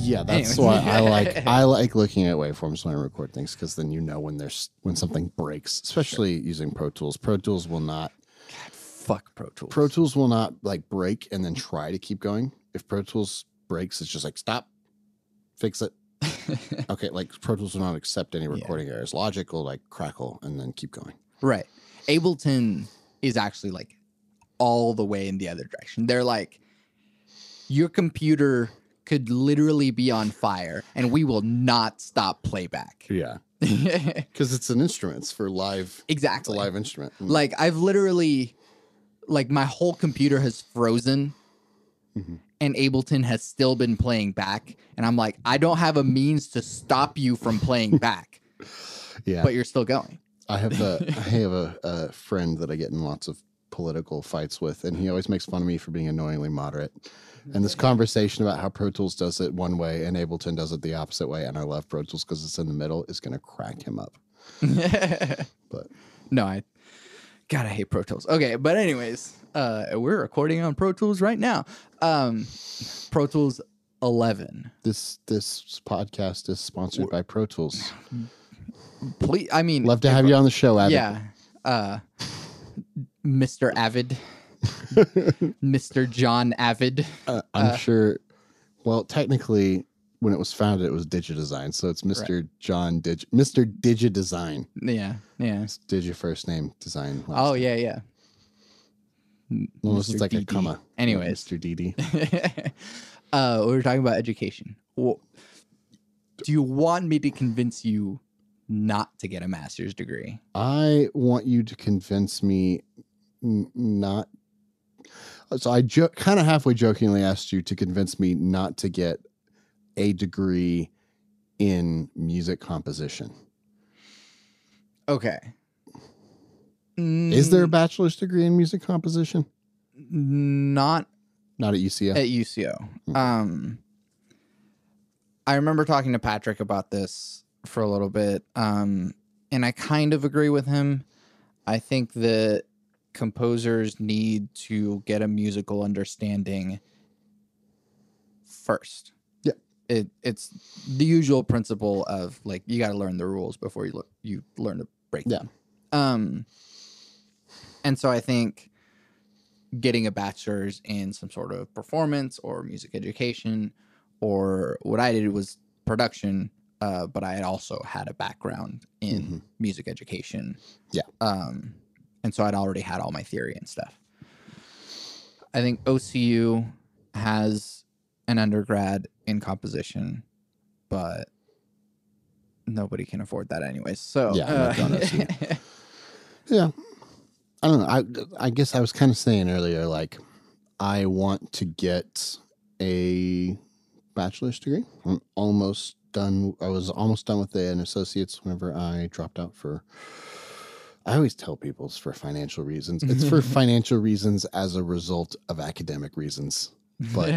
Yeah, that's Anyways. why I like looking at waveforms when I record things, because then you know when something breaks, especially using Pro Tools. Pro Tools will not Fuck Pro Tools. Pro Tools will not like break and then try to keep going. If Pro Tools breaks, it's just like stop, fix it. Okay, like Pro Tools will not accept any recording errors. Logic will like crackle and then keep going. Right. Ableton is actually like all the way in the other direction. They're like, your computer could literally be on fire and we will not stop playback. Yeah. Because it's an instrument. It's for live. Exactly. It's a live instrument. Like I've literally, like my whole computer has frozen and Ableton has still been playing back. And I'm like, I don't have a means to stop you from playing back. Yeah. But you're still going. I have a friend that I get in lots of political fights with, and he always makes fun of me for being annoyingly moderate. And this conversation about how Pro Tools does it one way and Ableton does it the opposite way, and I love Pro Tools because it's in the middle, is going to crack him up. But no, I hate Pro Tools. Okay, but anyways, we're recording on Pro Tools right now. Pro Tools 11. This podcast is sponsored by Pro Tools. Please, I mean, love to have you on the show, Avid. Yeah, Mr. Avid, Mr. John Avid. I'm sure. Well, technically, when it was founded, it was Digidesign, so it's Mr. Right. John Mr. Digidesign. Yeah. It's Digi first name, design. Oh name. Yeah. Almost like a comma. Anyways, Mr. DD. we were talking about education. Well, do you want me to convince you not to get a master's degree? I want you to convince me not. So I kind of halfway jokingly asked you to convince me not to get a degree in music composition. Okay. Is there a bachelor's degree in music composition? Not at UCO. At UCO. I remember talking to Patrick about this for a little bit, and I kind of agree with him. I think that composers need to get a musical understanding first. Yeah. It's the usual principle of like you got to learn the rules before you learn to break them. And so I think getting a bachelor's in some sort of performance or music education, or what I did was production, but I had also had a background in music education. Yeah. And so I'd already had all my theory and stuff. I think OCU has an undergrad in composition, but nobody can afford that anyways. So yeah, I'm not going to OCU. Yeah. I don't know. I guess I was kind of saying earlier, like, I want to get a bachelor's degree. I'm almost done. I was almost done with an associate's whenever I dropped out for, I always tell people it's for financial reasons. It's for financial reasons as a result of academic reasons. But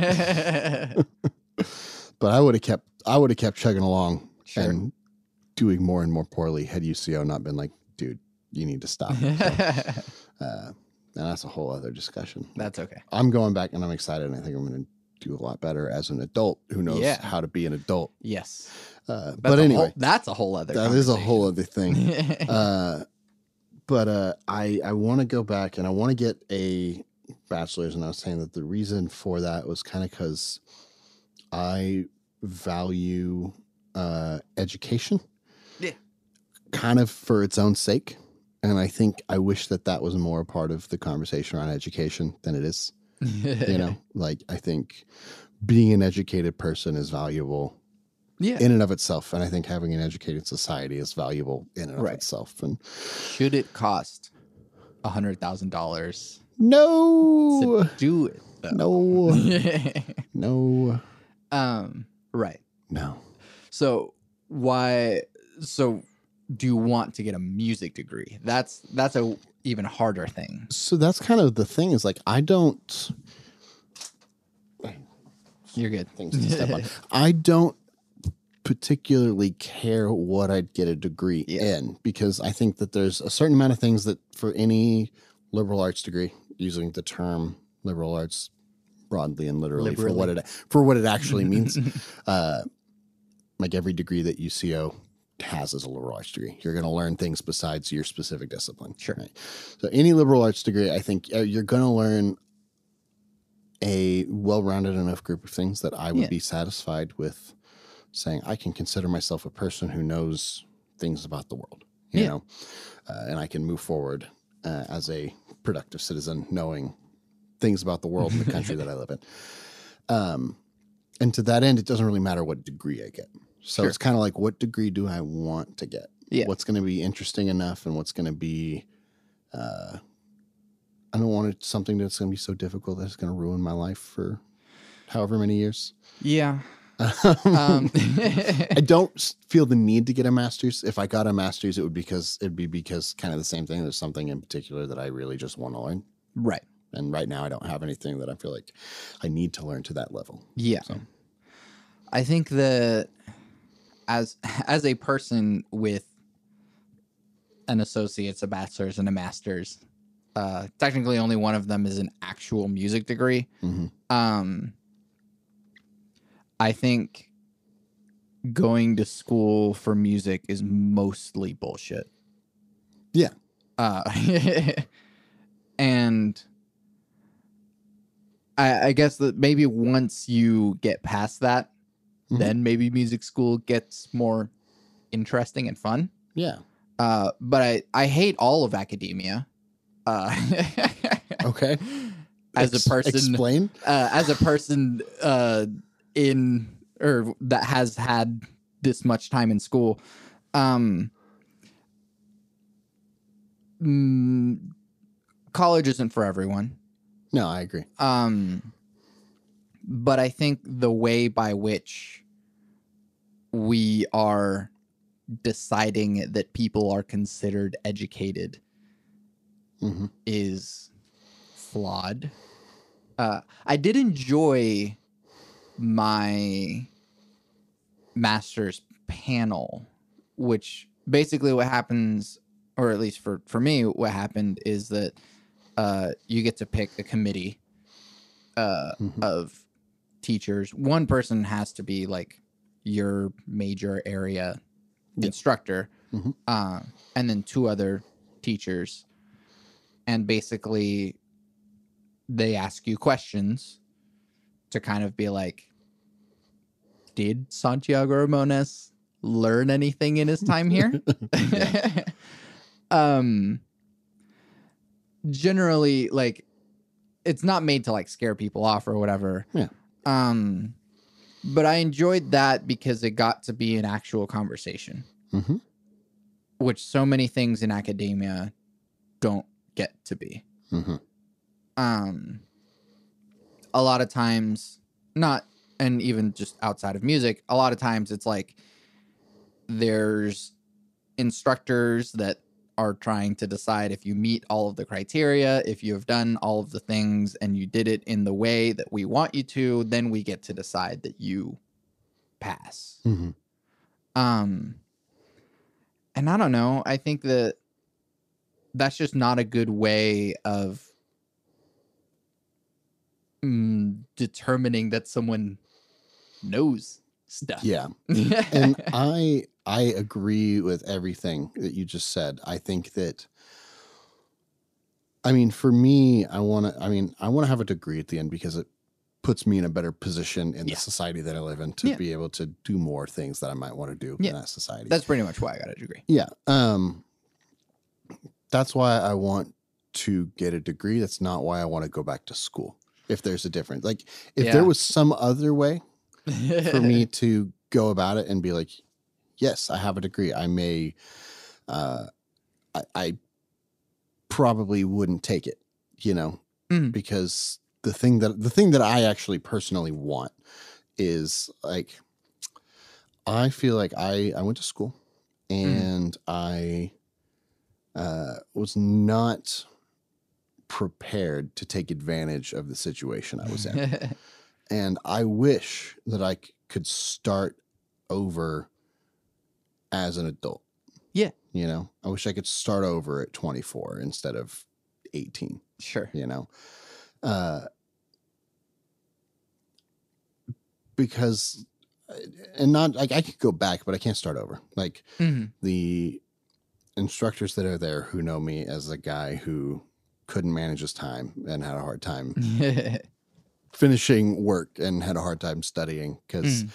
but I would have kept chugging along and doing more and more poorly had UCO not been like, dude, you need to stop. And that's a whole other discussion. That's okay. I'm going back and I'm excited, and I think I'm going to do a lot better as an adult who knows how to be an adult. Yes. But anyway, that's a whole other that is a whole other thing. But I want to go back and I want to get a bachelor's, and I was saying that the reason for that was kind of because I value education. Yeah. Kind of for its own sake. And I think I wish that was more a part of the conversation around education than it is. You know, like I think being an educated person is valuable in and of itself. And I think having an educated society is valuable in and of itself. And should it cost $100,000? No. To do it, though. No. Right. No. So why? So do you want to get a music degree? That's a even harder thing. So that's kind of the thing is like, I don't. You're good. Things to step on. I don't particularly care what I'd get a degree in, because I think that there's a certain amount of things that for any liberal arts degree, using the term liberal arts broadly and literally for what it actually means. Like every degree that UCO has is a liberal arts degree. You're going to learn things besides your specific discipline. Sure. Right? So any liberal arts degree, I think you're going to learn a well-rounded enough group of things that I would be satisfied with saying I can consider myself a person who knows things about the world, you know, and I can move forward as a productive citizen, knowing things about the world and the country that I live in. And to that end, it doesn't really matter what degree I get. So it's kind of like, what degree do I want to get? Yeah. What's going to be interesting enough and what's going to be, I don't want something that's going to be so difficult that it's going to ruin my life for however many years. Yeah. I don't feel the need to get a master's. If I got a master's, it'd be because kind of the same thing. There's something in particular that I really just want to learn. Right. And right now I don't have anything that I feel like I need to learn to that level. Yeah. So. I think that as a person with an associate's, a bachelor's, and a master's, technically only one of them is an actual music degree. Mm-hmm. I think going to school for music is mostly bullshit. Yeah. And I guess that maybe once you get past that, then maybe music school gets more interesting and fun. Yeah. But I hate all of academia. Okay. As a person, explain. As a person that has had this much time in school, college isn't for everyone. No, I agree. But I think the way by which we are deciding that people are considered educated is flawed. I did enjoy my master's panel, which basically what happens, or at least for me, what happened is that you get to pick a committee of teachers. One person has to be like your major area instructor, and then two other teachers. And basically, they ask you questions to kind of be like, did Santiago Ramones learn anything in his time here? Generally, like, it's not made to like scare people off or whatever. Yeah. But I enjoyed that because it got to be an actual conversation, which so many things in academia don't get to be. A lot of times, not, and even just outside of music, a lot of times it's like there's instructors that are trying to decide if you meet all of the criteria, if you have done all of the things and you did it in the way that we want you to, then we get to decide that you pass. And I don't know, I think that that's just not a good way of determining that someone knows stuff. Yeah. And I agree with everything that you just said. I think that, I mean, for me, I want to have a degree at the end because it puts me in a better position in the society that I live in to be able to do more things that I might want to do in that society. That's pretty much why I got a degree. Yeah. That's why I want to get a degree. That's not why I want to go back to school. If there's a difference, like if there was some other way for me to go about it and be like, yes, I have a degree. I may, I probably wouldn't take it, because the thing that I actually personally want is like, I feel like I went to school and I was not prepared to take advantage of the situation I was in. And I wish that I could start over as an adult. Yeah. I wish I could start over at 24 instead of 18. Sure. because, and not like I could go back, but I can't start over. Like the instructors that are there who know me as a guy who couldn't manage his time and had a hard time finishing work and had a hard time studying because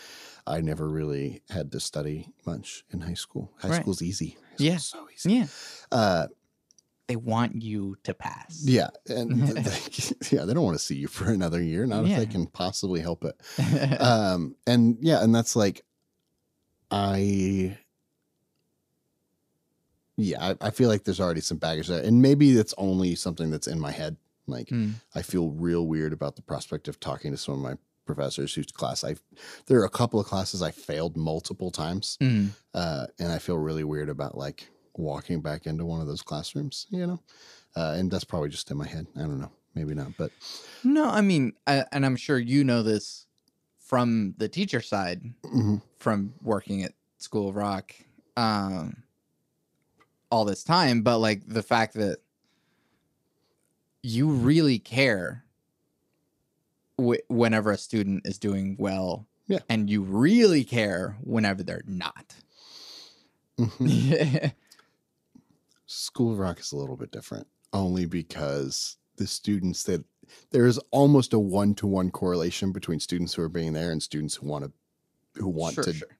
I never really had to study much in high school. High school's easy. High school's so easy. Yeah. They want you to pass. Yeah. And they don't want to see you for another year, not if they can possibly help it. And that's like, I feel like there's already some baggage there. And maybe it's only something that's in my head. Like I feel real weird about the prospect of talking to some of my professors whose class there are a couple of classes I failed multiple times. And I feel really weird about like walking back into one of those classrooms, you know? And that's probably just in my head. I don't know. Maybe not, but no, I mean, and I'm sure you know this from the teacher side, from working at School of Rock, all this time, but like the fact that you really care whenever a student is doing well, and you really care whenever they're not. School of Rock is a little bit different, only because the students that there is almost a 1-to-1 correlation between students who are being there and students who want to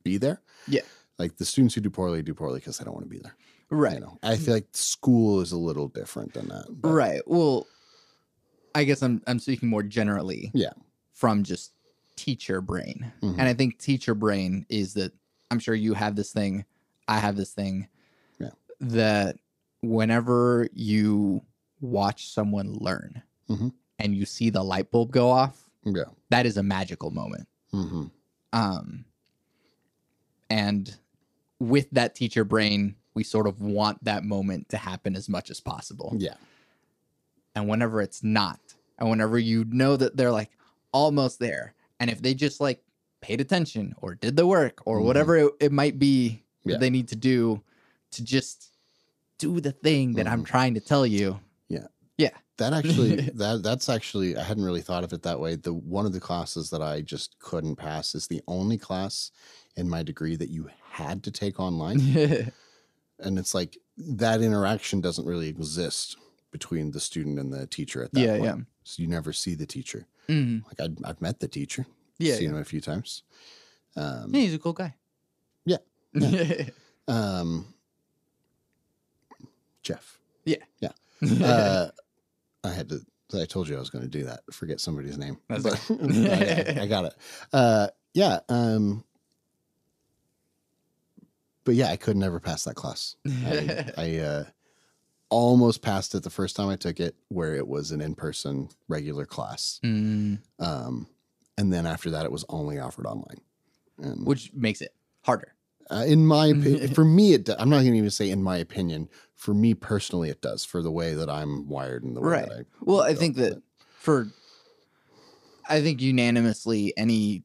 be there. Yeah, like the students who do poorly because they don't want to be there. Right. You know, I feel like school is a little different than that. But. Right. Well, I guess I'm speaking more generally. Yeah. From just teacher brain. And I think teacher brain is that I'm sure you have this thing, I have this thing. Yeah. That whenever you watch someone learn and you see the light bulb go off, that is a magical moment. And with that teacher brain, we sort of want that moment to happen as much as possible. Yeah. And whenever it's not, and whenever you know that they're like almost there, and if they just like paid attention or did the work or whatever it might be that they need to do to just do the thing that I'm trying to tell you. Yeah. Yeah. That actually, that's actually, I hadn't really thought of it that way. One of the classes that I just couldn't pass is the only class in my degree that you had to take online. And it's like that interaction doesn't really exist between the student and the teacher at that point. Yeah. So you never see the teacher. Like I've met the teacher. Yeah. Seen him a few times. He's a cool guy. Yeah. Jeff. Yeah. Yeah. I told you I was going to do that. Forget somebody's name. But, I got it. Yeah. But yeah, I could never pass that class. I almost passed it the first time I took it, where it was an in-person regular class. And then after that, it was only offered online. Which makes it harder. In my opinion, for me, I'm not going to even say in my opinion. For me personally, it does, for the way that I'm wired and the way that I... Well, I think that I think unanimously, any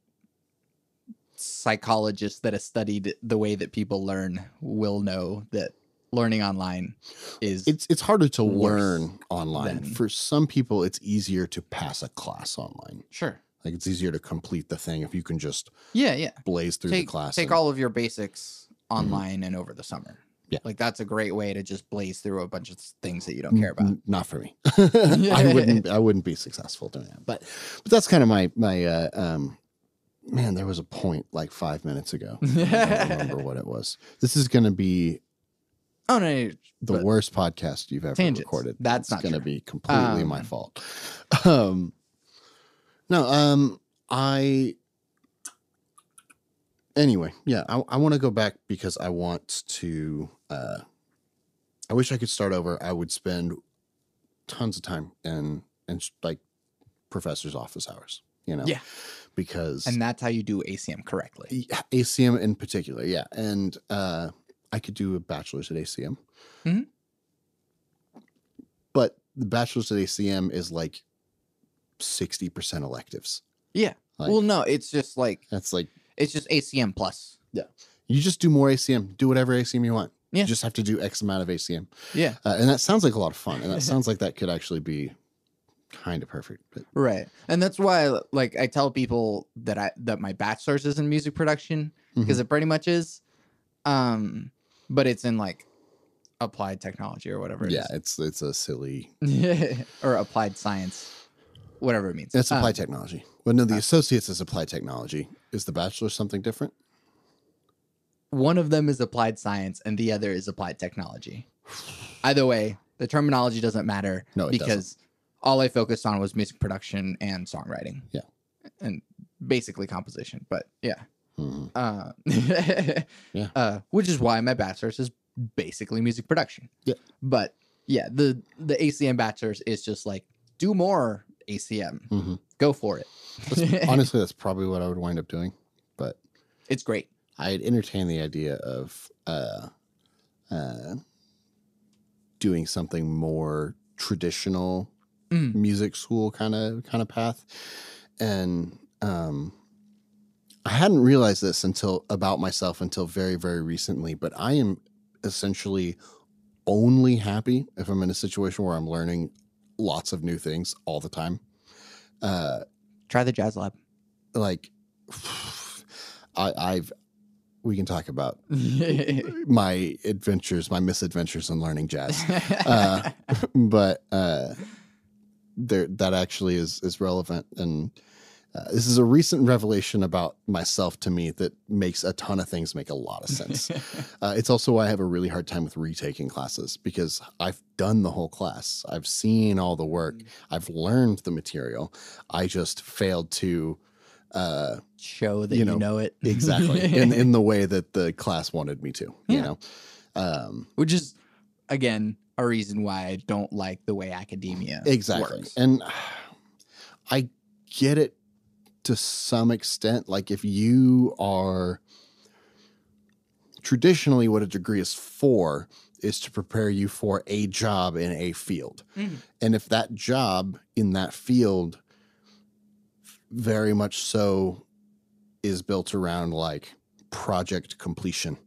psychologist that has studied the way that people learn will know that learning online is it's harder to learn online. For some people, it's easier to pass a class online. Sure. Like it's easier to complete the thing if you can just blaze through the class. Take all of your basics online and over the summer. Yeah. Like that's a great way to just blaze through a bunch of things that you don't care about. Not for me. I wouldn't be successful doing that. But that's kind of my man, there was a point like 5 minutes ago. I don't remember what it was. This is going to be the worst podcast you've ever recorded. That's going to be completely my fault. Anyway, yeah, I want to go back because I want to, I wish I could start over. I would spend tons of time in like professor's office hours, you know? Yeah. And that's how you do ACM correctly. ACM in particular, yeah. And I could do a bachelor's at ACM. But the bachelor's at ACM is like 60% electives. Yeah. Like, well, no, it's just like... That's like... It's just ACM plus. Yeah. You just do more ACM. Do whatever ACM you want. Yeah. You just have to do X amount of ACM. Yeah. And that sounds like a lot of fun. And that sounds like that could actually be kind of perfect. But Right. And that's why, like, I tell people that my bachelor's is in music production, because it pretty much is. But it's in like applied technology or whatever it is. it's a silly or applied science, whatever it means. it's applied technology. Well, no, the associates is applied technology. Is the bachelor something different? One of them is applied science and the other is applied technology. Either way, the terminology doesn't matter. No, it because doesn't. all I focused on was music production and songwriting. Yeah. And basically composition, but yeah. Which is why my bachelor's is basically music production. Yeah. But yeah, the ACM bachelor's is just like, do more ACM. Go for it. Honestly, that's probably what I would wind up doing. But it's great. I'd entertain the idea of doing something more traditional music school kind of path. And I hadn't realized this about myself until very, very recently, but I am essentially only happy if I'm in a situation where I'm learning lots of new things all the time. Try the jazz lab. Like we can talk about my misadventures in learning jazz. But that actually is relevant. And this is a recent revelation about myself to me that makes a ton of things make a lot of sense. It's also why I have a really hard time with retaking classes, because I've done the whole class. I've seen all the work. I've learned the material. I just failed to show that you know it. Exactly. in the way that the class wanted me to, you know? Which is, again, a reason why I don't like the way academia works. And I get it to some extent. Like, if you are traditionally, what a degree is to prepare you for a job in a field. And if that job in that field very much so is built around like project completion,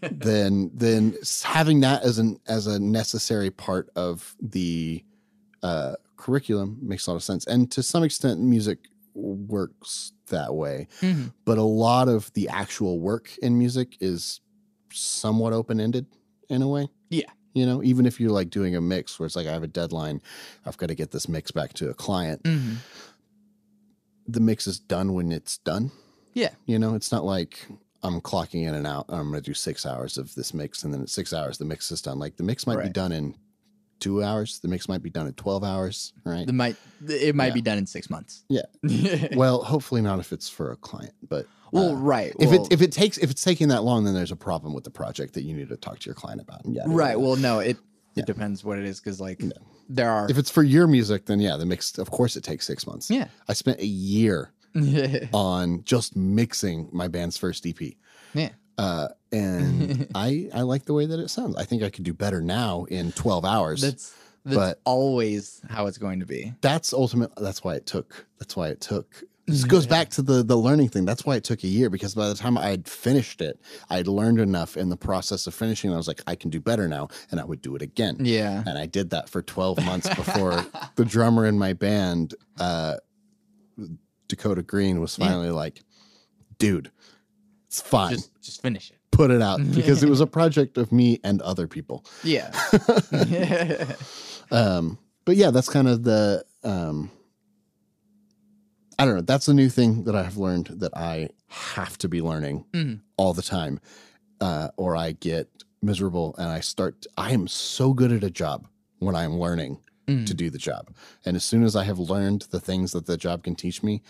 then having that as a necessary part of the curriculum makes a lot of sense. And to some extent, music works that way. But a lot of the actual work in music is somewhat open-ended in a way. Yeah. You know, even if you're like doing a mix where it's like, I have a deadline, I've got to get this mix back to a client. The mix is done when it's done. Yeah. You know, it's not like I'm clocking in and out and I'm going to do 6 hours of this mix, and then at 6 hours, the mix is done. Like, the mix might be done in 2 hours. The mix might be done in 12 hours, right? It might be done in 6 months. Yeah. Well, hopefully not if it's for a client, but right. If it's taking that long, then there's a problem with the project that you need to talk to your client about. Right. Well, no, it depends what it is, because like there are. If it's for your music, then the mix, of course, it takes 6 months. Yeah. I spent a year on just mixing my band's first EP. Yeah. And I like the way that it sounds. I think I could do better now in 12 hours. That's always how it's going to be. That's why it took. This goes back to the learning thing. That's why it took a year, because by the time I'd finished it, I'd learned enough in the process of finishing. I was like, I can do better now, and I would do it again. Yeah. And I did that for 12 months before the drummer in my band, Dakota Green, was finally like, dude, it's fine. Just finish it. Put it out, because it was a project of me and other people. Yeah. But yeah, that's kind of the, I don't know. That's a new thing that I've learned that I have to be learning all the time, or I get miserable and I am so good at a job when I'm learning to do the job. And as soon as I have learned the things that the job can teach me,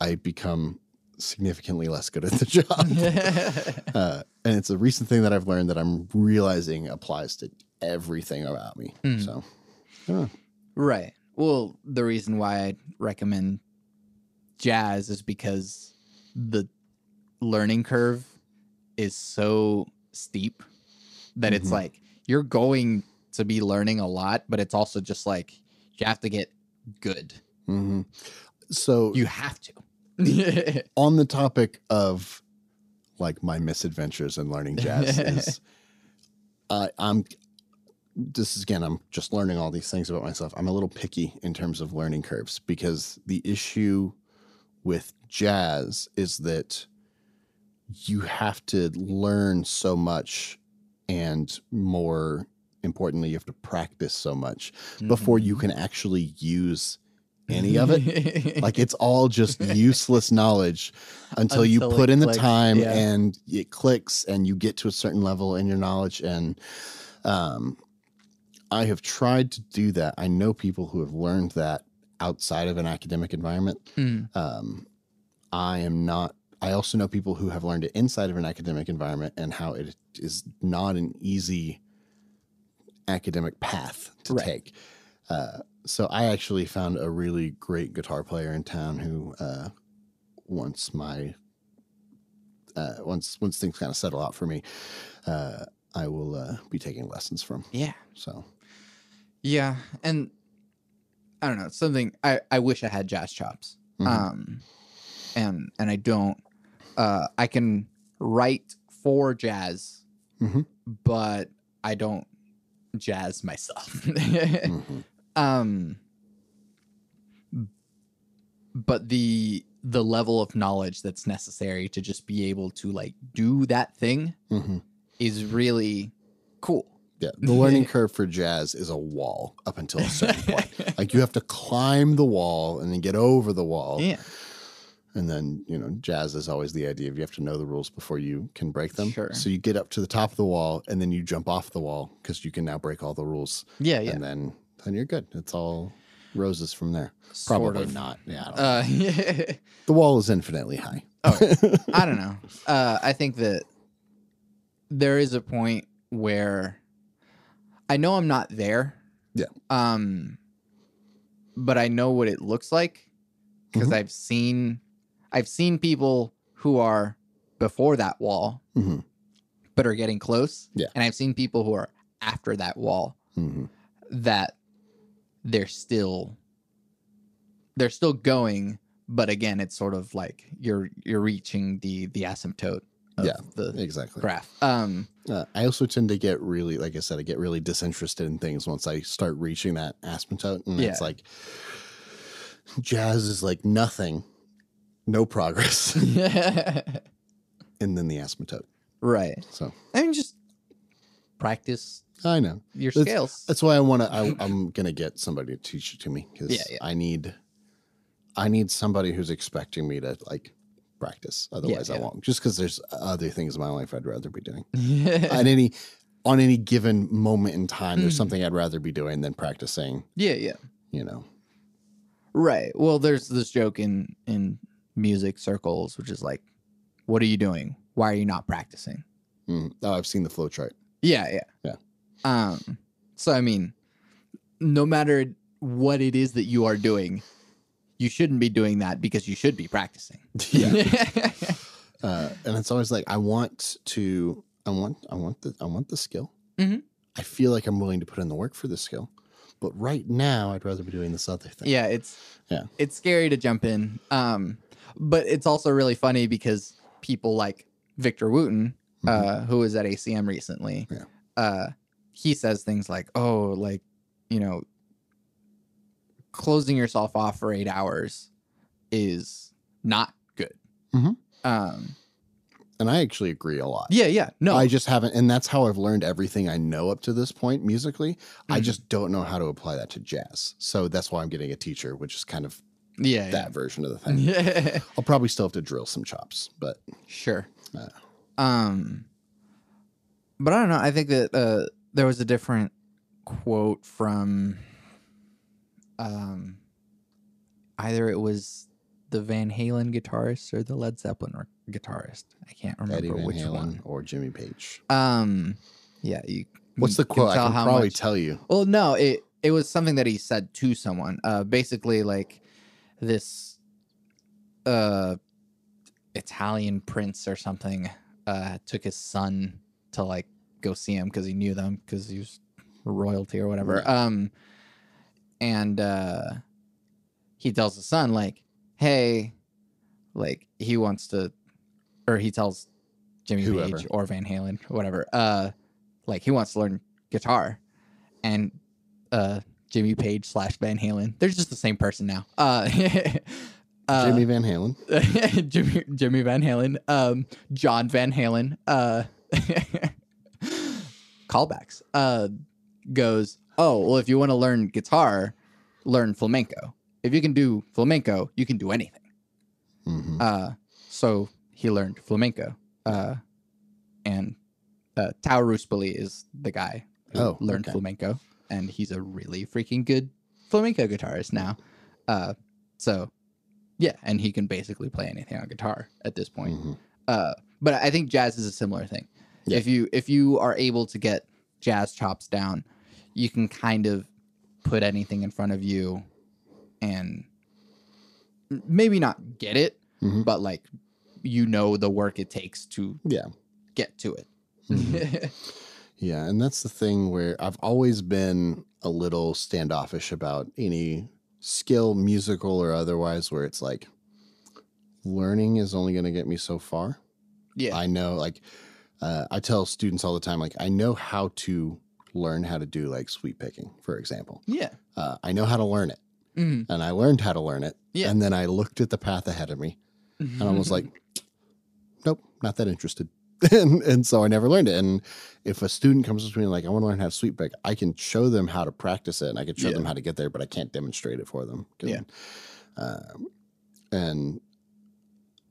I become significantly less good at the job. And it's a recent thing that I've learned that I'm realizing applies to everything about me. So, right. Well, the reason why I recommend jazz is because the learning curve is so steep that it's like you're going to be learning a lot, but it's also just like you have to get good. So you have to. On the topic of like my misadventures in learning jazz is I'm this is, again, I'm just learning all these things about myself. I'm a little picky in terms of learning curves, because the issue with jazz is that you have to learn so much, and more importantly, you have to practice so much before you can actually use any of it. Like, it's all just useless knowledge until you put in the time and it clicks and you get to a certain level in your knowledge. And I have tried to do that. I know people who have learned that outside of an academic environment. I am not. I also know people who have learned it inside of an academic environment, and how it is not an easy academic path to take. So I actually found a really great guitar player in town who, once things kind of settle out for me, I will be taking lessons from. Yeah. So. Yeah, and I don't know, something I wish I had jazz chops. And I don't. I can write for jazz, but I don't jazz myself. But the level of knowledge that's necessary to just be able to like do that thing is really cool. Yeah, the learning curve for jazz is a wall up until a certain point. Like, you have to climb the wall and then get over the wall. Yeah. And then, jazz is always the idea of you have to know the rules before you can break them. Sure. So you get up to the top of the wall, and then you jump off the wall because you can now break all the rules. Yeah. And then you're good. It's all roses from there. Sort Probably of. not. Yeah. I don't know. The wall is infinitely high. I don't know. I think that there is a point where I know I'm not there. Yeah. But I know what it looks like, because I've seen people who are before that wall, but are getting close. Yeah. And I've seen people who are after that wall that they're still going, but again, it's sort of like you're reaching the asymptote of the graph. I also tend to get really, like I said, I get really disinterested in things once I start reaching that asymptote, and it's like jazz is like nothing, no progress, and then the asymptote. Right. So I mean, just practice. I know your scales. That's why I'm gonna get somebody to teach it to me, because I need somebody who's expecting me to like practice. Otherwise, I won't. Just because there's other things in my life I'd rather be doing. On any given moment in time, there's something I'd rather be doing than practicing. Yeah. Right. Well, there's this joke in music circles, which is like, "What are you doing? Why are you not practicing?" Oh, I've seen the flow chart. Yeah. So I mean, no matter what it is that you are doing, you shouldn't be doing that because you should be practicing. Yeah. And it's always like, I want the skill. I feel like I'm willing to put in the work for the skill, but right now I'd rather be doing this other thing. Yeah, it's scary to jump in. But it's also really funny because people like Victor Wooten, who was at ACM recently, he says things like, "Oh, like, closing yourself off for 8 hours is not good." And I actually agree a lot. Yeah. No, I just haven't. And that's how I've learned everything I know up to this point musically. I just don't know how to apply that to jazz. So that's why I'm getting a teacher, which is kind of that version of the thing. Yeah. I'll probably still have to drill some chops, but sure. But I don't know. I think that there was a different quote from either it was the Van Halen guitarist or the Led Zeppelin guitarist. I can't remember Eddie Van which Halen one. Or Jimmy Page. Yeah. What's the quote? I can probably tell you. Well, no, it was something that he said to someone. Basically, like this Italian prince or something took his son to like go see him because he knew them because he was royalty or whatever. And he tells the son like, "Hey," like he wants to, or he tells Jimmy Page or Van Halen or whatever, like he wants to learn guitar, and Jimmy Page / Van Halen. They're just the same person now. Jimmy Van Halen. Jimmy Van Halen. John Van Halen. Callbacks. Goes, oh, well, if you want to learn guitar, learn flamenco. If you can do flamenco, you can do anything. Mm-hmm. So he learned flamenco. And Tao Ruspoli is the guy who learned flamenco. And he's a really freaking good flamenco guitarist now. So, yeah, and he can basically play anything on guitar at this point. Mm-hmm. But I think jazz is a similar thing. Yeah. If you are able to get jazz chops down, you can kind of put anything in front of you and maybe not get it, mm-hmm. but like the work it takes to get to it. Mm-hmm. Yeah, and that's the thing where I've always been a little standoffish about any skill, musical or otherwise, where it's like learning is only going to get me so far. Yeah, I know. Like I tell students all the time, like I know how to learn how to do like sweep picking, for example. Yeah, I know how to learn it, mm-hmm. and I learned how to learn it. Yeah, and then I looked at the path ahead of me, and I was like, nope, not that interested. and so I never learned it. And if a student comes to me like, I want to learn how to sweep pick, I can show them how to practice it and I can show them how to get there, but I can't demonstrate it for them. Yeah. And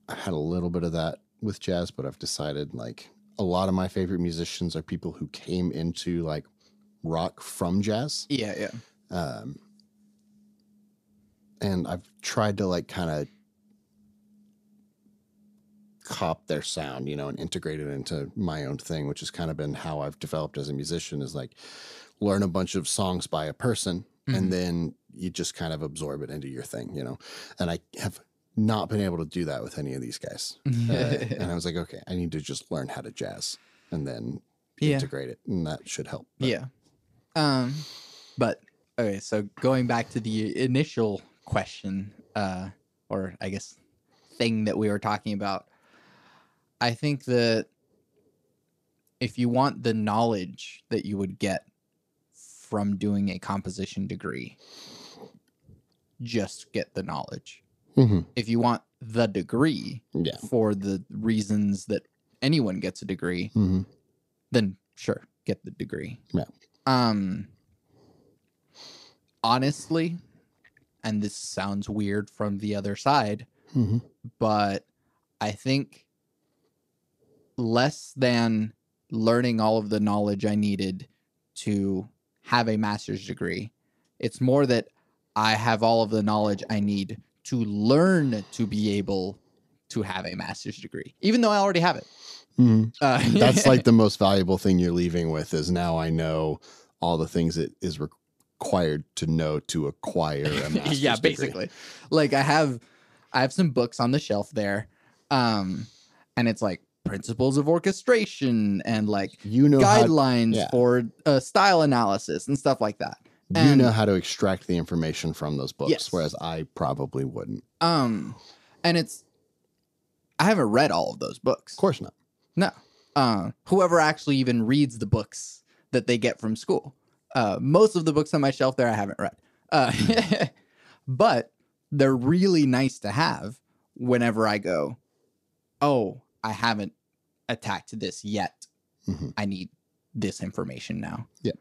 I had a little bit of that with jazz, but I've decided like a lot of my favorite musicians are people who came into like rock from jazz. Yeah. Yeah. And I've tried to like kind of cop their sound, and integrate it into my own thing, which has kind of been how I've developed as a musician, is like learn a bunch of songs by a person, mm-hmm. and then you just kind of absorb it into your thing, and I have not been able to do that with any of these guys. And I was like, okay, I need to just learn how to jazz and then integrate it, and that should help. But. Yeah. But okay, so going back to the initial question, or I guess thing that we were talking about, I think that if you want the knowledge that you would get from doing a composition degree, just get the knowledge. Mm-hmm. If you want the degree for the reasons that anyone gets a degree, mm-hmm. then sure, get the degree. Yeah. Honestly, and this sounds weird from the other side, mm-hmm. but I think less than learning all of the knowledge I needed to have a master's degree, it's more that I have all of the knowledge I need to learn to be able to have a master's degree, even though I already have it. Mm-hmm. That's like the most valuable thing you're leaving with, is now I know all the things it is required to know to acquire a master's degree. Basically. Like I have some books on the shelf there, and it's like principles of orchestration and like guidelines for style analysis and stuff like that. You know how to extract the information from those books, whereas I probably wouldn't. And I haven't read all of those books. Of course not. No. Whoever actually even reads the books that they get from school. Most of the books on my shelf there I haven't read. But they're really nice to have whenever I go, oh, I haven't attacked this yet. Mm-hmm. I need this information now. Yeah.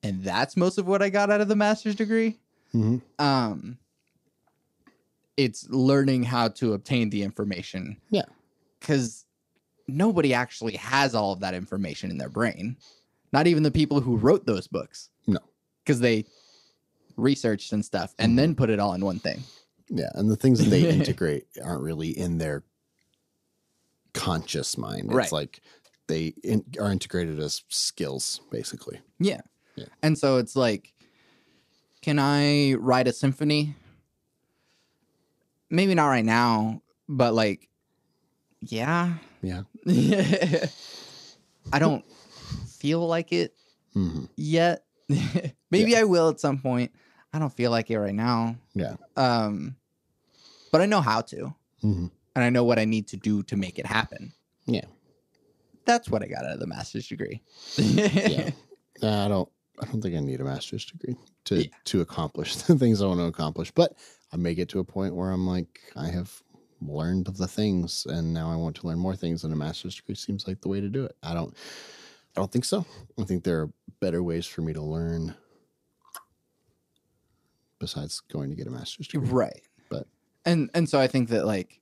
And that's most of what I got out of the master's degree. Mm-hmm. It's learning how to obtain the information. Yeah. Because nobody actually has all of that information in their brain. Not even the people who wrote those books. No. Because they researched and stuff and mm-hmm. then put it all in one thing. Yeah. And the things that they integrate aren't really in their conscious mind. It's like they are integrated as skills, basically. Yeah. And so it's like, can I write a symphony? Maybe not right now, but like, yeah. Yeah. I don't feel like it mm-hmm. yet. Maybe I will at some point. I don't feel like it right now. Yeah. But I know how to. Mm-hmm. And I know what I need to do to make it happen. Yeah. That's what I got out of the master's degree. Yeah. I don't think I need a master's degree Yeah. to accomplish the things I want to accomplish. But I may get to a point where I'm like, I have learned the things, and now I want to learn more things, and a master's degree seems like the way to do it. I don't think so. I think there are better ways for me to learn besides going to get a master's degree. Right. But And so I think that, like,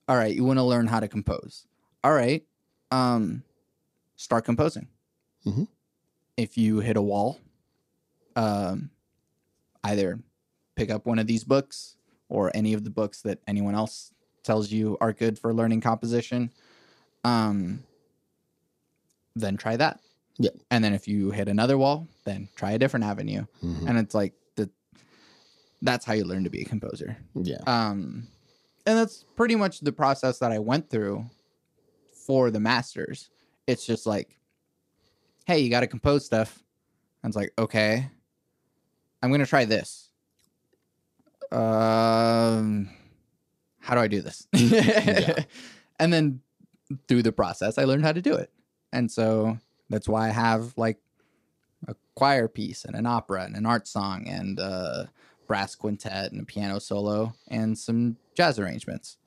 all right, you want to learn how to compose. All right, start composing. Mhm. If you hit a wall, either pick up one of these books or any of the books that anyone else tells you are good for learning composition. Then try that. Yeah. And then if you hit another wall, then try a different avenue. Mhm. And it's like that's how you learn to be a composer. Yeah. And that's pretty much the process that I went through for the masters. It's just like, hey, you got to compose stuff. And it's like, okay, I'm going to try this. How do I do this? Yeah. And then through the process, I learned how to do it. And so that's why I have like a choir piece and an opera and an art song and a brass quintet and a piano solo and some jazz arrangements.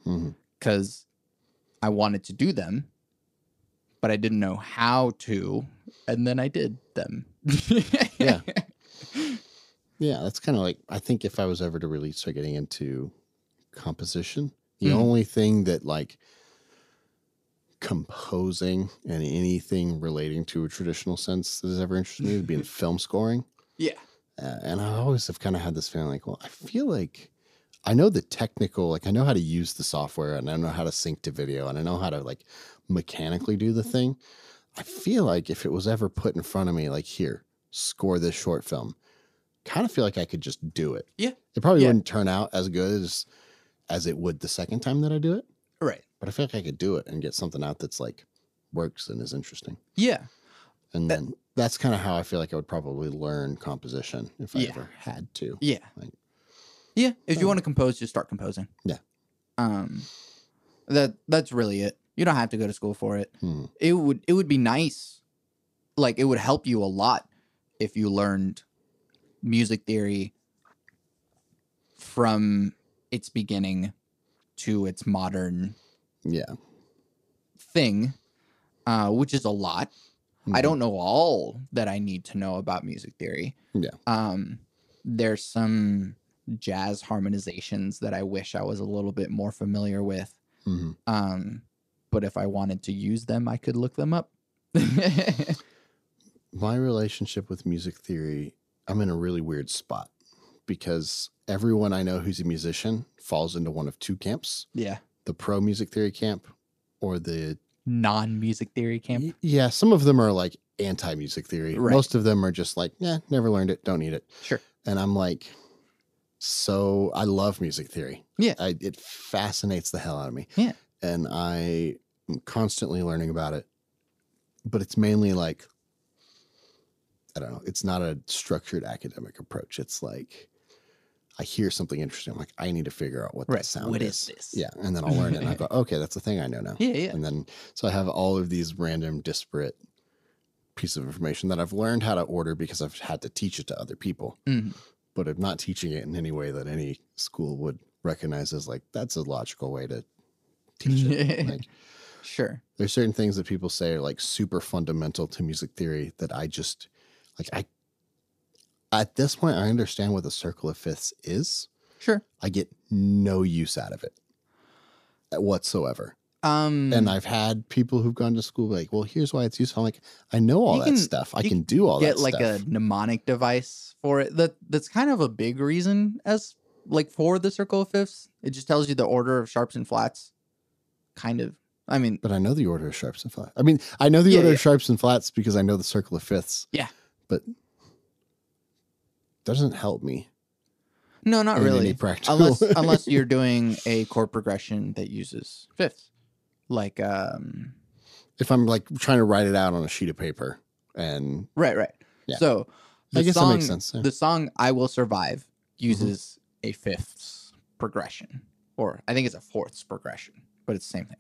Because I wanted to do them, but I didn't know how to. And then I did them. Yeah. Yeah, that's kind of like, I think if I was ever to really start getting into composition, the only thing that like composing and anything relating to a traditional sense that has ever interested me would be in film scoring. Yeah. And I always have kind of had this feeling like, well, I feel like I know the technical, like I know how to use the software and I know how to sync to video and I know how to like mechanically do the thing. I feel like if it was ever put in front of me, like here, score this short film, kind of feel like I could just do it. Yeah. It probably wouldn't turn out as good as it would the second time that I do it. Right. But I feel like I could do it and get something out that's like works and is interesting. Yeah. And then that's kind of how I feel like I would probably learn composition if I Yeah. ever had to. Yeah. Like, yeah. If you want to compose, just start composing. Yeah. That's really it. You don't have to go to school for it. Hmm. It would be nice. Like it would help you a lot if you learned music theory from its beginning to its modern thing, which is a lot. I don't know all that I need to know about music theory. Yeah. There's some jazz harmonizations that I wish I was a little bit more familiar with. But if I wanted to use them, I could look them up. My relationship with music theory, I'm in a really weird spot because everyone I know who's a musician falls into one of two camps. Yeah. The pro music theory camp or the non-music theory camp. Yeah, some of them are like anti-music theory. Right. Most of them are just like, never learned it, don't need it. Sure. And I'm like, so I love music theory. Yeah. It fascinates the hell out of me. Yeah. And I am constantly learning about it. But it's mainly like, I don't know, it's not a structured academic approach. It's like, I hear something interesting. I'm like, I need to figure out what that sound is. What is this? Yeah. And then I'll learn it and I go, okay, that's the thing I know now. Yeah. And then, so I have all of these random disparate pieces of information that I've learned how to order because I've had to teach it to other people. But I'm not teaching it in any way that any school would recognize as like, that's a logical way to teach it. Like, sure. There's certain things that people say are like super fundamental to music theory that I just like, at this point, I understand what the circle of fifths is. Sure. I get no use out of it whatsoever. And I've had people who've gone to school like, well, here's why it's useful. I'm like, I know all that stuff. I can do all that stuff. Get like a mnemonic device for it. That's kind of a big reason as like for the circle of fifths. It just tells you the order of sharps and flats. Kind of. I mean, but I know the order of sharps and flats. I mean, I know the order of sharps and flats because I know the circle of fifths. Yeah. But doesn't help me. No, not really. Practical. Unless you're doing a chord progression that uses fifths. Like if I'm like trying to write it out on a sheet of paper and right. Yeah. So I guess that makes sense. Yeah. The song I Will Survive uses a fifths progression. Or I think it's a fourths progression, but it's the same thing.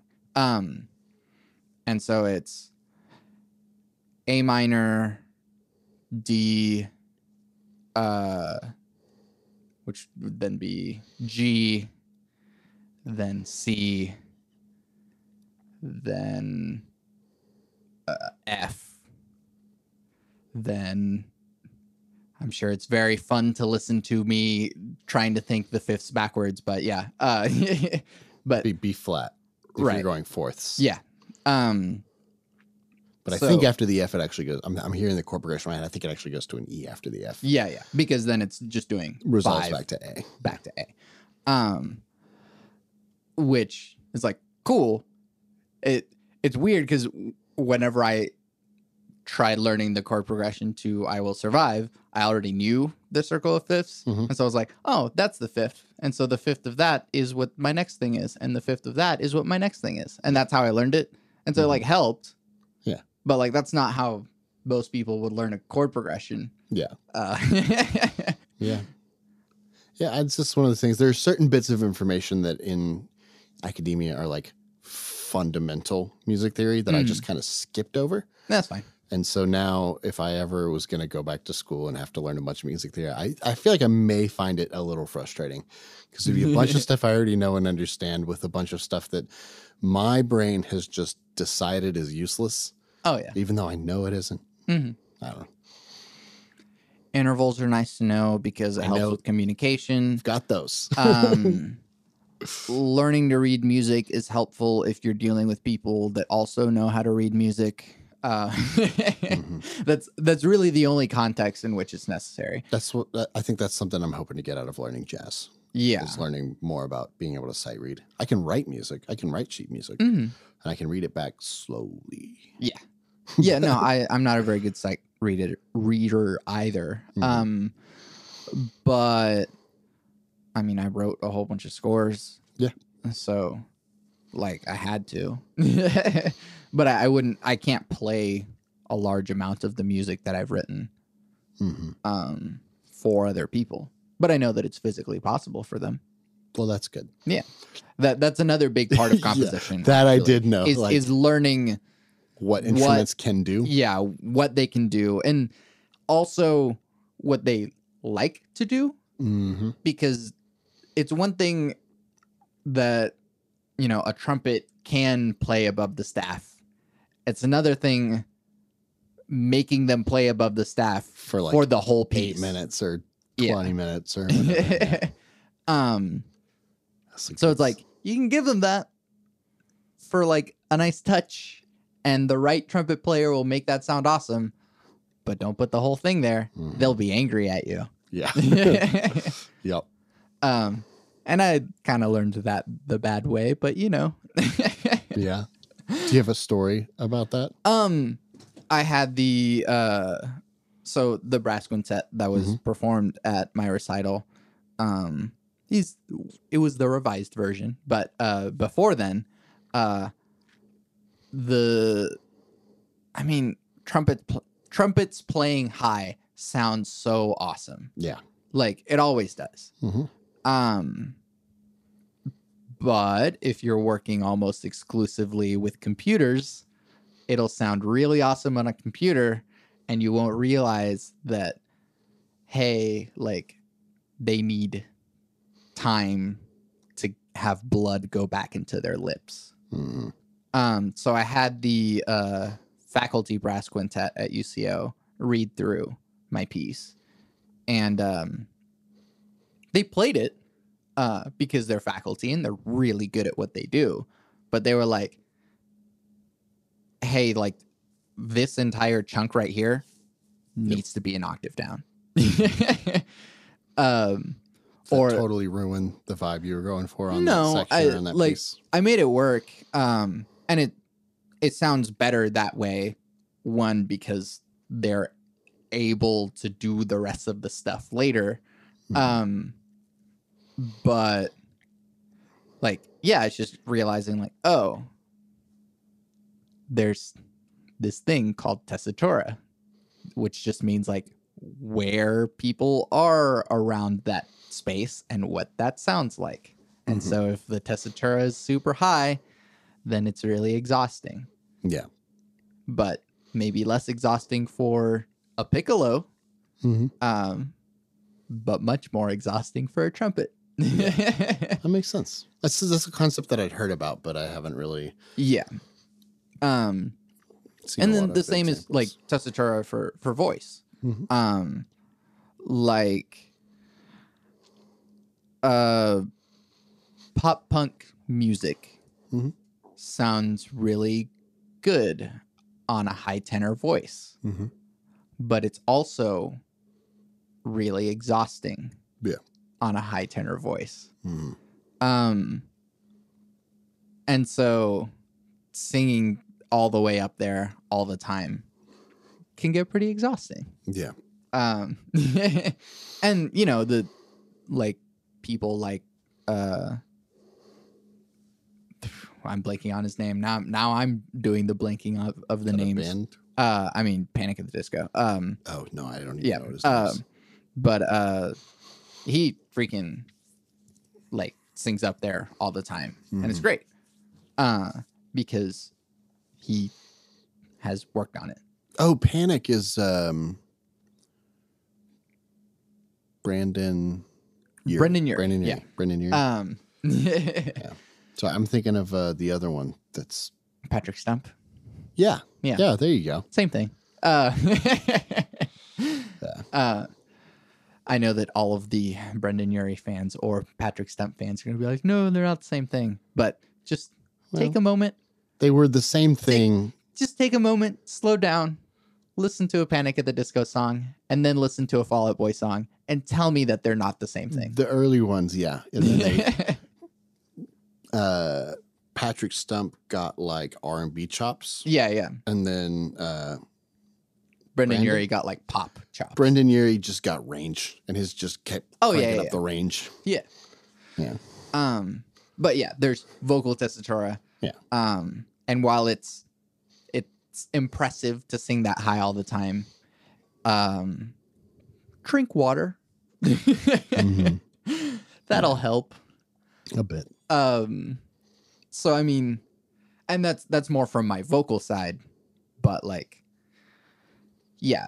And so it's A minor, D, which would then be G, then C, then F, then I'm sure it's very fun to listen to me trying to think the fifths backwards, but yeah. But B flat if right. you're going fourths. Yeah. But I think after the F, it actually goes. I'm hearing the chord progression right. I think it actually goes to an E after the F. Yeah, yeah. Because then it's just doing resolves 5 back to A. Back to A. Which is like cool. It's weird because whenever I tried learning the chord progression to I Will Survive, I already knew the circle of fifths. Mm-hmm. And so I was like, oh, that's the fifth. And so the fifth of that is what my next thing is. And the fifth of that is what my next thing is. And that's how I learned it. And so it like helped. Yeah. But like that's not how most people would learn a chord progression. Yeah. Yeah. Yeah, it's just one of the things. There are certain bits of information that in academia are like fundamental music theory that I just kind of skipped over. That's fine. And so now if I ever was going to go back to school and have to learn a bunch of music theory, I feel like I may find it a little frustrating because there'd be a bunch of stuff I already know and understand with a bunch of stuff that my brain has just decided is useless. Oh, yeah. Even though I know it isn't. Mm-hmm. I don't know. Intervals are nice to know because it helps with communication. Got those. Learning to read music is helpful if you're dealing with people that also know how to read music. That's really the only context in which it's necessary. That's what I think. That's something I'm hoping to get out of learning jazz. Yeah, is learning more about being able to sight read. I can write music. I can write sheet music, mm-hmm. and I can read it back slowly. Yeah, yeah. No, I'm not a very good sight reader either. Mm-hmm. But I mean, I wrote a whole bunch of scores. Yeah. So, like, I had to. But I can't play a large amount of the music that I've written for other people. But I know that it's physically possible for them. Well, that's good. Yeah. That's another big part of composition. Yeah, that actually, I did know. Is learning what instruments can do. Yeah, what they can do. And also what they like to do. Mm-hmm. Because it's one thing that, a trumpet can play above the staff. It's another thing making them play above the staff for the whole piece. 8 minutes or 20 minutes or whatever. So it's like you can give them that for like a nice touch, and the right trumpet player will make that sound awesome, but don't put the whole thing there. Mm-hmm. They'll be angry at you. Yeah. Yep. And I kind of learned that the bad way, but Yeah. Do you have a story about that? I had the brass quintet that was performed at my recital. It was the revised version, but before then, trumpets playing high sounds so awesome. Yeah. Like it always does. Mm-hmm. But if you're working almost exclusively with computers, it'll sound really awesome on a computer, and you won't realize that, hey, like they need time to have blood go back into their lips. Mm-hmm. So I had the faculty brass quintet at UCO read through my piece, and they played it because they're faculty and they're really good at what they do. But they were like, hey, like this entire chunk right here needs to be an octave down. Or totally ruin the vibe you were going for on that section on that piece. I made it work. And it sounds better that way. One, because they're able to do the rest of the stuff later. But like, yeah, it's just realizing like, oh, there's this thing called tessitura, which just means like where people are around that space and what that sounds like. And so if the tessitura is super high, then it's really exhausting. Yeah. But maybe less exhausting for a piccolo, Mm-hmm. but much more exhausting for a trumpet. That makes sense. That's a concept that I'd heard about, but I haven't really Yeah. seen And a lot then of the same is like examples. tessitura for voice. Mhm. Like pop punk music Mhm. sounds really good on a high tenor voice, Mhm. but it's also really exhausting Yeah. on a high tenor voice. Mhm. And so singing all the way up there all the time can get pretty exhausting. Yeah. And the like people like I'm blanking on his name now. I'm doing the blanking of the names. Band? I mean Panic at the Disco. Oh no, I don't even know what his name is. But he freaking like sings up there all the time, and it's great because he has worked on it. Oh, Panic is Brandon Urie. Brendan Urie. Brandon Urie. Yeah. Brendan Urie. Yeah. So I'm thinking of the other one that's Patrick Stump. Yeah. Yeah. Yeah, there you go. Same thing. I know that all of the Brendan Urie fans or Patrick Stump fans are going to be like, no, they're not the same thing. But just take a moment. They were the same thing. Just take a moment, slow down, listen to a Panic at the Disco song, and then listen to a Fall Out Boy song, and tell me that they're not the same thing. The early ones, yeah. And then they, Patrick Stump got like R&B chops. Yeah. And then Brendan Urie got like pop chops. Brendan Urie just got range, and his just kept cranking up the range. Yeah. Yeah. But yeah, there's vocal tessitura. Yeah. And while it's impressive to sing that high all the time, drink water. Mm-hmm. That'll help A bit. So I mean, and that's more from my vocal side, but like, yeah,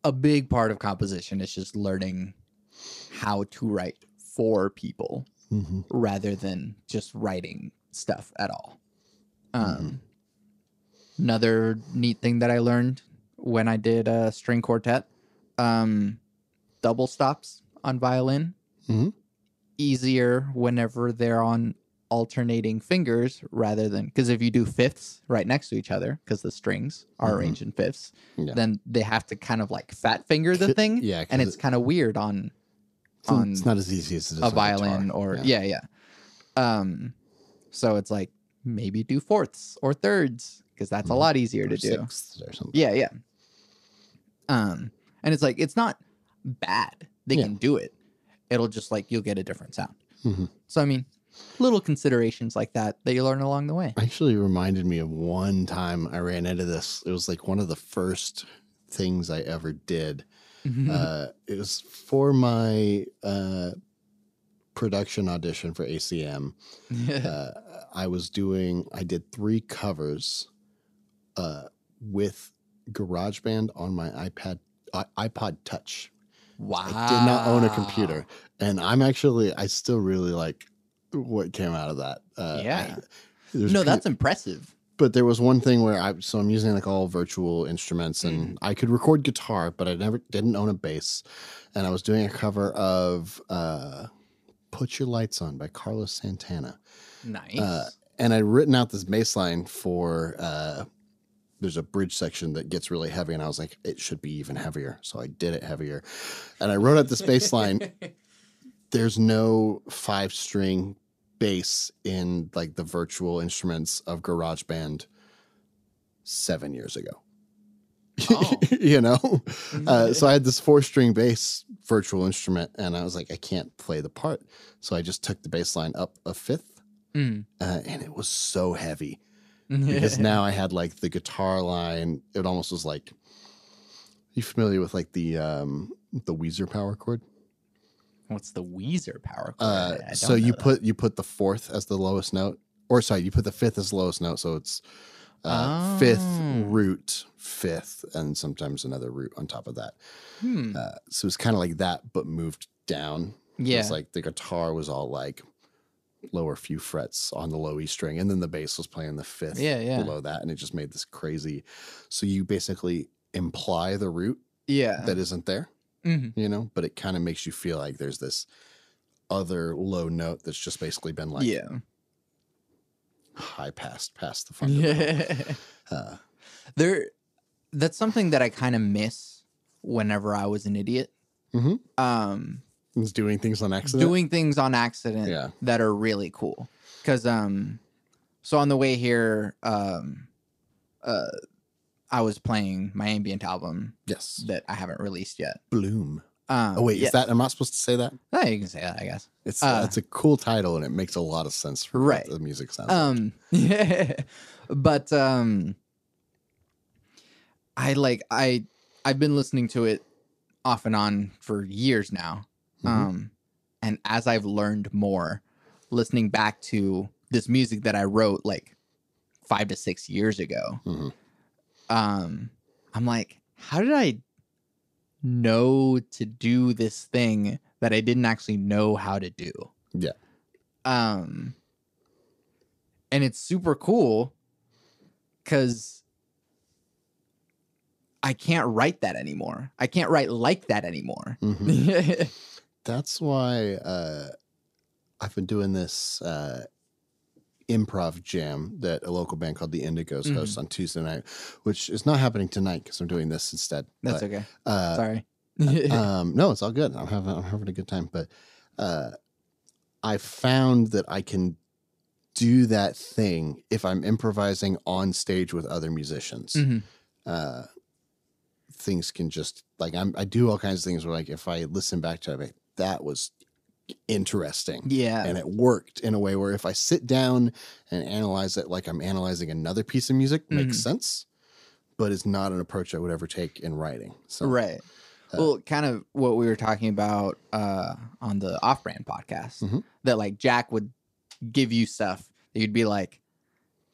a big part of composition is just learning how to write for people rather than just writing stuff at all. Another neat thing that I learned when I did a string quartet, double stops on violin, easier whenever they're on alternating fingers rather than, because if you do fifths right next to each other, because the strings are arranged in fifths, then they have to kind of like fat finger the thing, and it's kind of weird on it's not as easy as it is a violin or so it's like maybe do fourths or thirds because that's a lot easier to do. Sixths or something. Yeah. And it's like it's not bad. They can do it. It'll just like you'll get a different sound. So I mean, little considerations like that you learn along the way. Actually reminded me of one time I ran into this. It was like one of the first things I ever did. It was for my production audition for ACM. I did 3 covers with GarageBand on my iPod Touch. Wow. I did not own a computer, and I still really like what came out of that. That's impressive. But there was one thing where I'm using like all virtual instruments, and I could record guitar, but I didn't own a bass, and I was doing a cover of "Put Your Lights On" by Carlos Santana. Nice. And I'd written out this bass line for there's a bridge section that gets really heavy, and I was like, it should be even heavier. So I did it heavier. And I wrote out this bass line. There's no 5-string bass in like the virtual instruments of GarageBand 7 years ago. Oh. So I had this 4-string bass virtual instrument, and I was like, I can't play the part. So I just took the bass line up a fifth, and it was so heavy. Because now I had like the guitar line. It almost was like, you familiar with like the Weezer power chord? What's the Weezer power chord? So you put the fourth as the lowest note, or sorry, you put the fifth as the lowest note. So it's Fifth, root, fifth, and sometimes another root on top of that. So it's kind of like that, but moved down. Yeah. It's like the guitar was all like lower few frets on the low E string, and then the bass was playing the fifth below that, and it just made this crazy. So you basically imply the root that isn't there, you know, but it kind of makes you feel like there's this other low note that's just basically been like high past the fundamental. That's something that I kind of miss whenever I was an idiot. It's doing things on accident. That are really cool. Because so on the way here, I was playing my ambient album. Yes. That I haven't released yet. Bloom. Oh wait, is that? Am I supposed to say that? No, you can say that, I guess. It's a cool title, and it makes a lot of sense for what the music sounds like. But I've been listening to it off and on for years now. And as I've learned more, listening back to this music that I wrote like 5 to 6 years ago, I'm like, how did I know to do this thing that I didn't actually know how to do? Yeah. And it's super cool because I can't write that anymore. I can't write like that anymore. That's why I've been doing this improv jam that a local band called the Indigos hosts on Tuesday night, which is not happening tonight because I'm doing this instead. That's okay. Sorry. No, it's all good. I'm having a good time. But I found that I can do that thing if I'm improvising on stage with other musicians. Things can just like I do all kinds of things where like if I listen back to it, like, that was interesting. Yeah. And it worked in a way where if I sit down and analyze it like I'm analyzing another piece of music, makes sense, but it's not an approach I would ever take in writing. So right. Well, kind of what we were talking about on the Off-Brand podcast, that like Jack would give you stuff that you'd be like,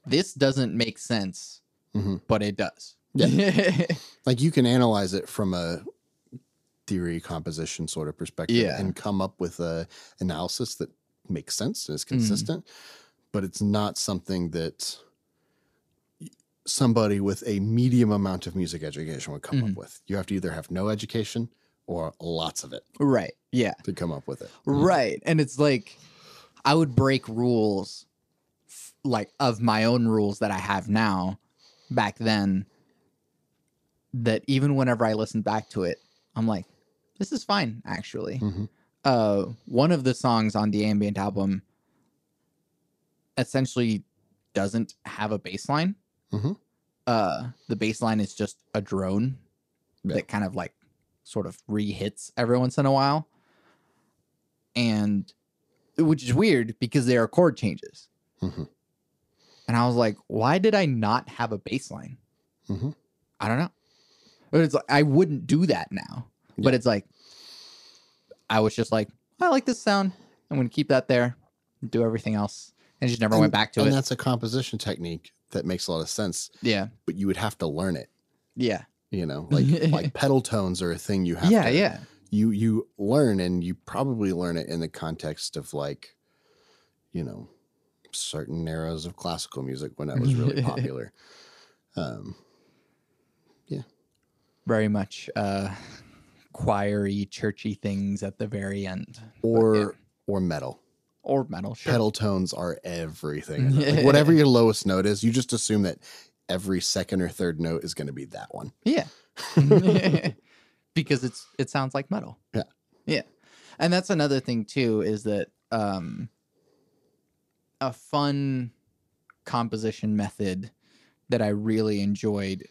this doesn't make sense, but it does. Yeah. Like you can analyze it from a theory composition sort of perspective and come up with a analysis that makes sense and is consistent, but it's not something that somebody with a medium amount of music education would come up with. You have to either have no education or lots of it. Right. Yeah. To come up with it. Right. And it's like, I would break rules like of my own rules that I have now back then, that even whenever I listen back to it, I'm like, this is fine, actually. One of the songs on the ambient album essentially doesn't have a bass line. The bass line is just a drone that kind of like sort of re-hits every once in a while. And which is weird because they are chord changes. And I was like, why did I not have a bass line? I don't know. But it's like, I wouldn't do that now. But it's like, I was just like, I like this sound. I'm going to keep that there and do everything else. And just never went back to it. And that's a composition technique that makes a lot of sense. Yeah. But you would have to learn it. Yeah. You know, like pedal tones are a thing you have to. You learn, and you probably learn it in the context of like, you know, certain eras of classical music when that was really popular. Very much choiry, churchy things at the very end. Or metal. Or metal, sure. Pedal tones are everything. Like whatever your lowest note is, you just assume that every second or third note is going to be that one. Yeah. Because it sounds like metal. Yeah. Yeah. And that's another thing too, is that a fun composition method that I really enjoyed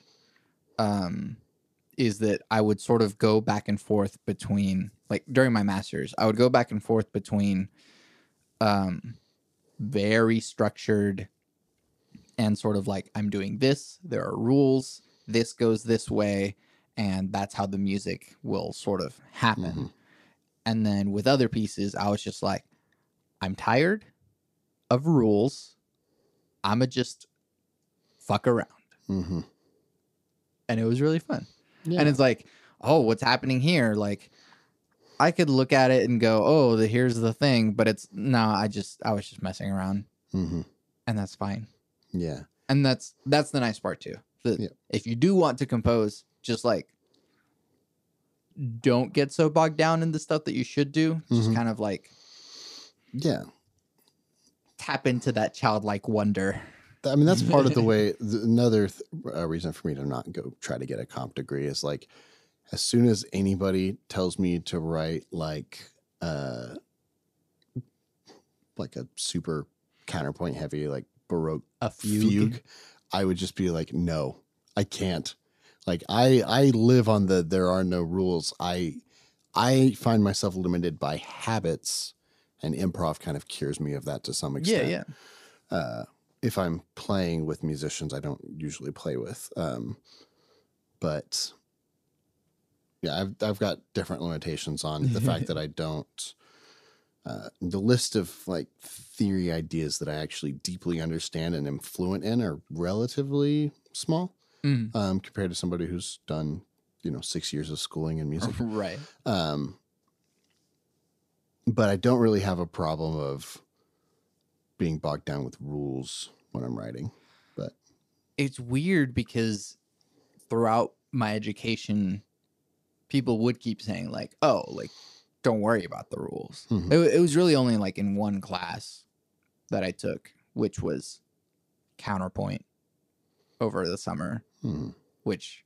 is that I would sort of go back and forth between, like during my masters, I would go back and forth between very structured and sort of like, I'm doing this, there are rules, this goes this way, and that's how the music will sort of happen. And then with other pieces, I was just like, I'm tired of rules. I'm going to just fuck around. Mm-hmm. And it was really fun. Yeah. And it's like, oh, what's happening here? Like, I could look at it and go, oh, here's the thing. But it's, no, I was just messing around. Mm-hmm. And that's fine. Yeah. And that's the nice part too. If you do want to compose, just like, don't get so bogged down in the stuff that you should do. Just kind of like, tap into that childlike wonder. I mean, that's part of the way. Another reason for me to not go try to get a comp degree is like, as soon as anybody tells me to write like a super counterpoint heavy, like Baroque fugue, I would just be like, no, I can't. Like I live on there are no rules. I find myself limited by habits, and improv kind of cures me of that to some extent. Yeah. If I'm playing with musicians I don't usually play with. But yeah, I've got different limitations on the fact that I don't, the list of like theory ideas that I actually deeply understand and am fluent in are relatively small compared to somebody who's done, 6 years of schooling in music. Right. But I don't really have a problem of being bogged down with rules when I'm writing. But it's weird because throughout my education, people would keep saying like, oh, like, don't worry about the rules. Mm-hmm. It was really only like in one class that I took, which was counterpoint over the summer, which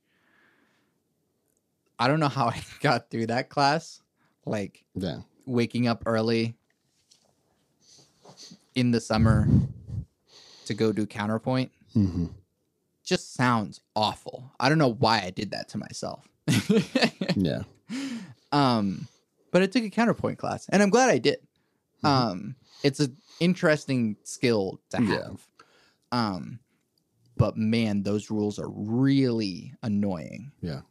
I don't know how I got through that class. Like waking up early in the summer to go do counterpoint just sounds awful. I don't know why I did that to myself. Yeah. But I took a counterpoint class, and I'm glad I did. It's an interesting skill to have. Yeah. But man, those rules are really annoying. Yeah.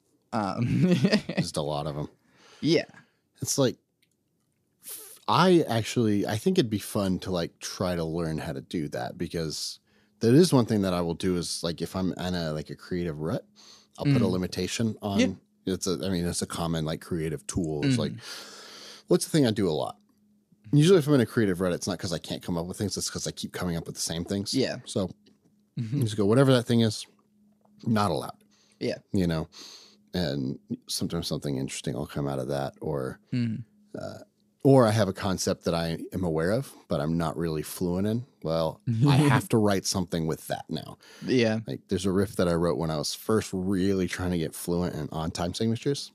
Just a lot of them. Yeah. It's like, I think it'd be fun to like try to learn how to do that, because that is one thing that I will do is like, if I'm in a creative rut, I'll put a limitation on. Yeah. It's a common like creative tool. It's like, what's the thing I do a lot? Usually if I'm in a creative rut, it's not because I can't come up with things. It's because I keep coming up with the same things. Yeah. So you just go, whatever that thing is, not allowed. Yeah. And sometimes something interesting will come out of that, or I have a concept that I am aware of, but I'm not really fluent in. Well, I have to write something with that now. Yeah. Like there's a riff that I wrote when I was first really trying to get fluent in on-time signatures.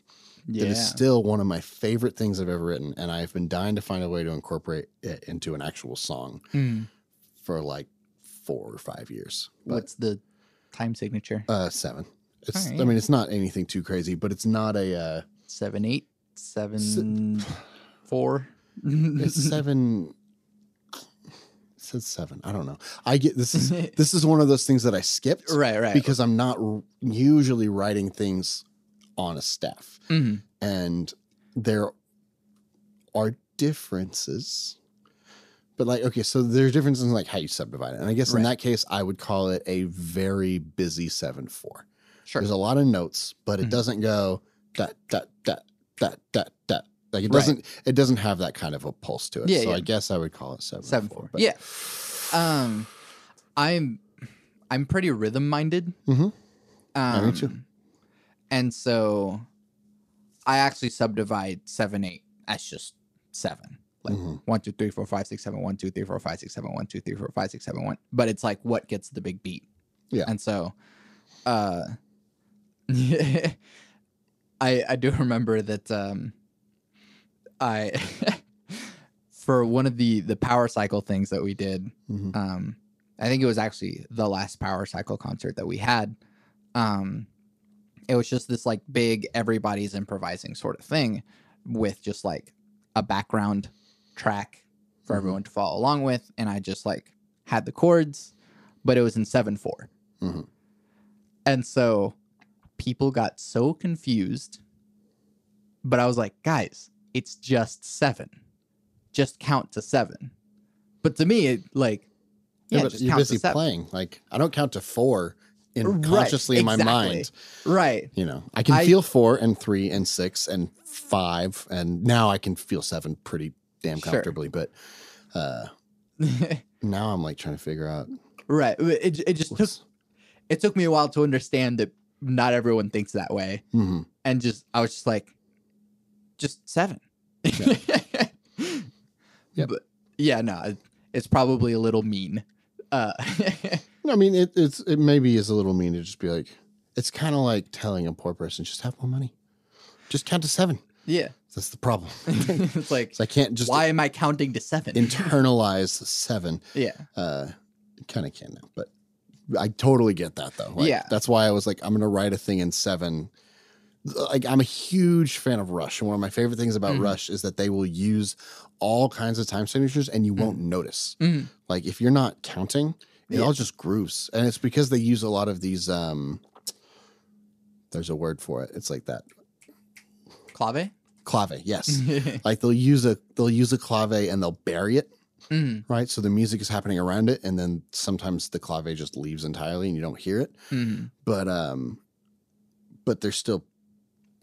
Yeah. That is still one of my favorite things I've ever written. And I've been dying to find a way to incorporate it into an actual song for like 4 or 5 years. What's the time signature? 7. It's, right. I mean, it's not anything too crazy, but it's not a 7/8, 7/4. It's 7. It says 7. I don't know. I get this is one of those things that I skipped, right, because I'm not usually writing things on a staff, and there are differences. But like, okay, so there's differences in like how you subdivide it, and I guess in that case, I would call it a very busy 7/4. Sure. There's a lot of notes, but it doesn't go dot dot dot dot dot dot. Like it doesn't. It doesn't have that kind of a pulse to it. Yeah, so I guess I would call it 7/4. But. Yeah. I'm pretty rhythm minded. Me too. And so I actually subdivide 7/8 as just 7. Like 1, 2, 3, 4, 5, 6, 7, 1, 2, 3, 4, 5, 6, 7, 1, 2, 3, 4, 5, 6, 7, 1. But it's like what gets the big beat. Yeah. And so I do remember that I for one of the power cycle things that we did, I think it was actually the last power cycle concert that we had. It was just this like big everybody's improvising sort of thing with just like a background track for everyone to follow along with, and I just like had the chords, but it was in 7/4. And so people got so confused, but I was like, guys, it's just 7. Just count to 7. But to me, it like, but just you're busy playing. Like, I don't count to 4 consciously in my exactly. mind. Right. You know, I can feel 4 and 3 and 6 and 5, and now I can feel 7 pretty damn comfortably. But now I'm like trying to figure out. Right. It took me a while to understand that not everyone thinks that way. Mm-hmm. And I was just like, just 7. Yeah. Yep. But yeah, no, it's probably a little mean. I mean, it maybe is a little mean to just be like, it's kind of like telling a poor person, just have more money. Just count to 7. Yeah. That's the problem. It's like, so I can't just. Why am I counting to 7? Internalize 7. Yeah. Kind of can now, but I totally get that though. Like, yeah. That's why I was like, I'm going to write a thing in 7. Like, I'm a huge fan of Rush. And one of my favorite things about Rush is that they will use all kinds of time signatures and you won't notice. Like, if you're not counting, it all just grooves. And it's because they use a lot of these, there's a word for it. It's like that. Clave? Clave, yes. Like they'll use a clave and they'll bury it. Right. So the music is happening around it. And then sometimes the clave just leaves entirely and you don't hear it. But they're still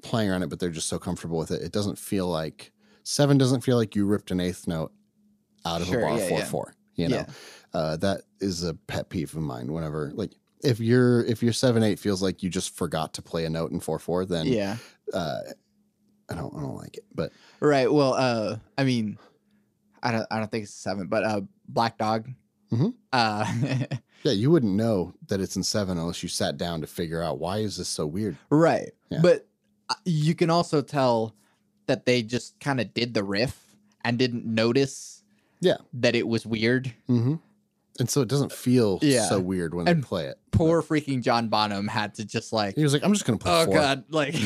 playing around it, but they're just so comfortable with it. It doesn't feel like 7 doesn't feel like you ripped an eighth note out of a bar 4/4. You know, that is a pet peeve of mine. Whenever, like, if your 7/8 feels like you just forgot to play a note in 4/4, then I don't like it. But right. Well, I mean, I don't think it's 7, but Black Dog. Yeah, you wouldn't know that it's in 7 unless you sat down to figure out why is this so weird. Right. Yeah. But you can also tell that they just kind of did the riff and didn't notice that it was weird. And so it doesn't feel so weird when they play it. Poor freaking John Bonham had to just like... He was like, I'm just going to play 4. Oh, God. Like...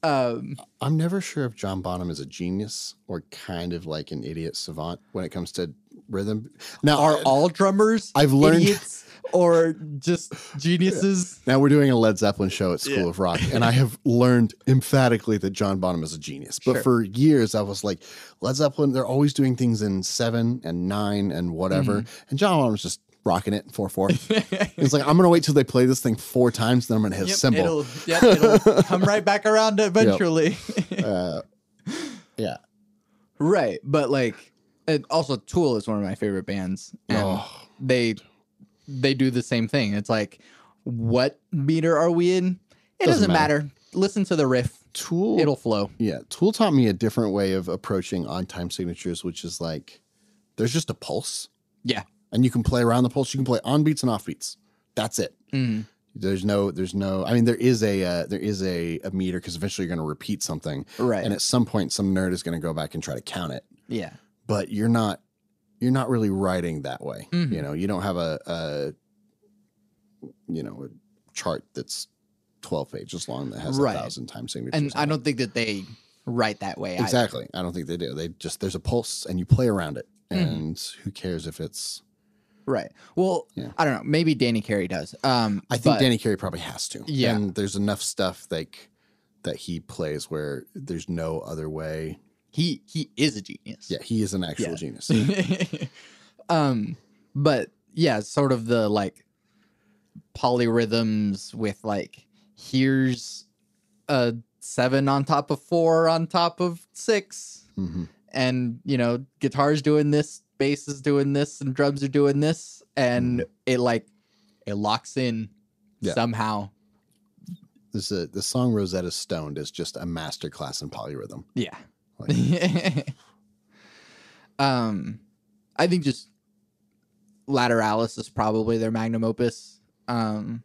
I'm never sure if John Bonham is a genius or kind of like an idiot savant when it comes to rhythm. Now, are all drummers I've learned idiots or just geniuses? Now we're doing a Led Zeppelin show at School of Rock, and I have learned emphatically that John Bonham is a genius. But for years, I was like, Led Zeppelin, they're always doing things in 7 and 9 and whatever. And John Bonham's just rocking it 4/4. It's like, I'm going to wait till they play this thing 4 times, then I'm going to hit a cymbal. It'll come right back around eventually. Yeah. Right. But like, and also Tool is one of my favorite bands. And they do the same thing. It's like, what meter are we in? It doesn't matter. Listen to the riff. Tool. It'll flow. Yeah. Tool taught me a different way of approaching on time signatures, which is like, there's just a pulse. Yeah. And you can play around the pulse. You can play on beats and off beats. That's it. There's no, I mean, there is a meter because eventually you're going to repeat something. Right. And at some point, some nerd is going to go back and try to count it. Yeah. But you're not really writing that way. You know, you don't have a chart that's 12 pages long that has 1,000 time signatures. And I don't think that they write that way. Exactly. I don't think they do. They just, there's a pulse and you play around it. And who cares if it's right. Well, I don't know. Maybe Danny Carey does. I think Danny Carey probably has to. Yeah. And there's enough stuff like that he plays where there's no other way. He is a genius. Yeah, he is an actual genius. But yeah, sort of the like polyrhythms with like, here's a 7 on top of 4 on top of 6. And, you know, guitar's doing this, bass is doing this, and drums are doing this. And it locks in somehow. The song Rosetta Stoned is just a masterclass in polyrhythm. Yeah. I think just Lateralis is probably their magnum opus. I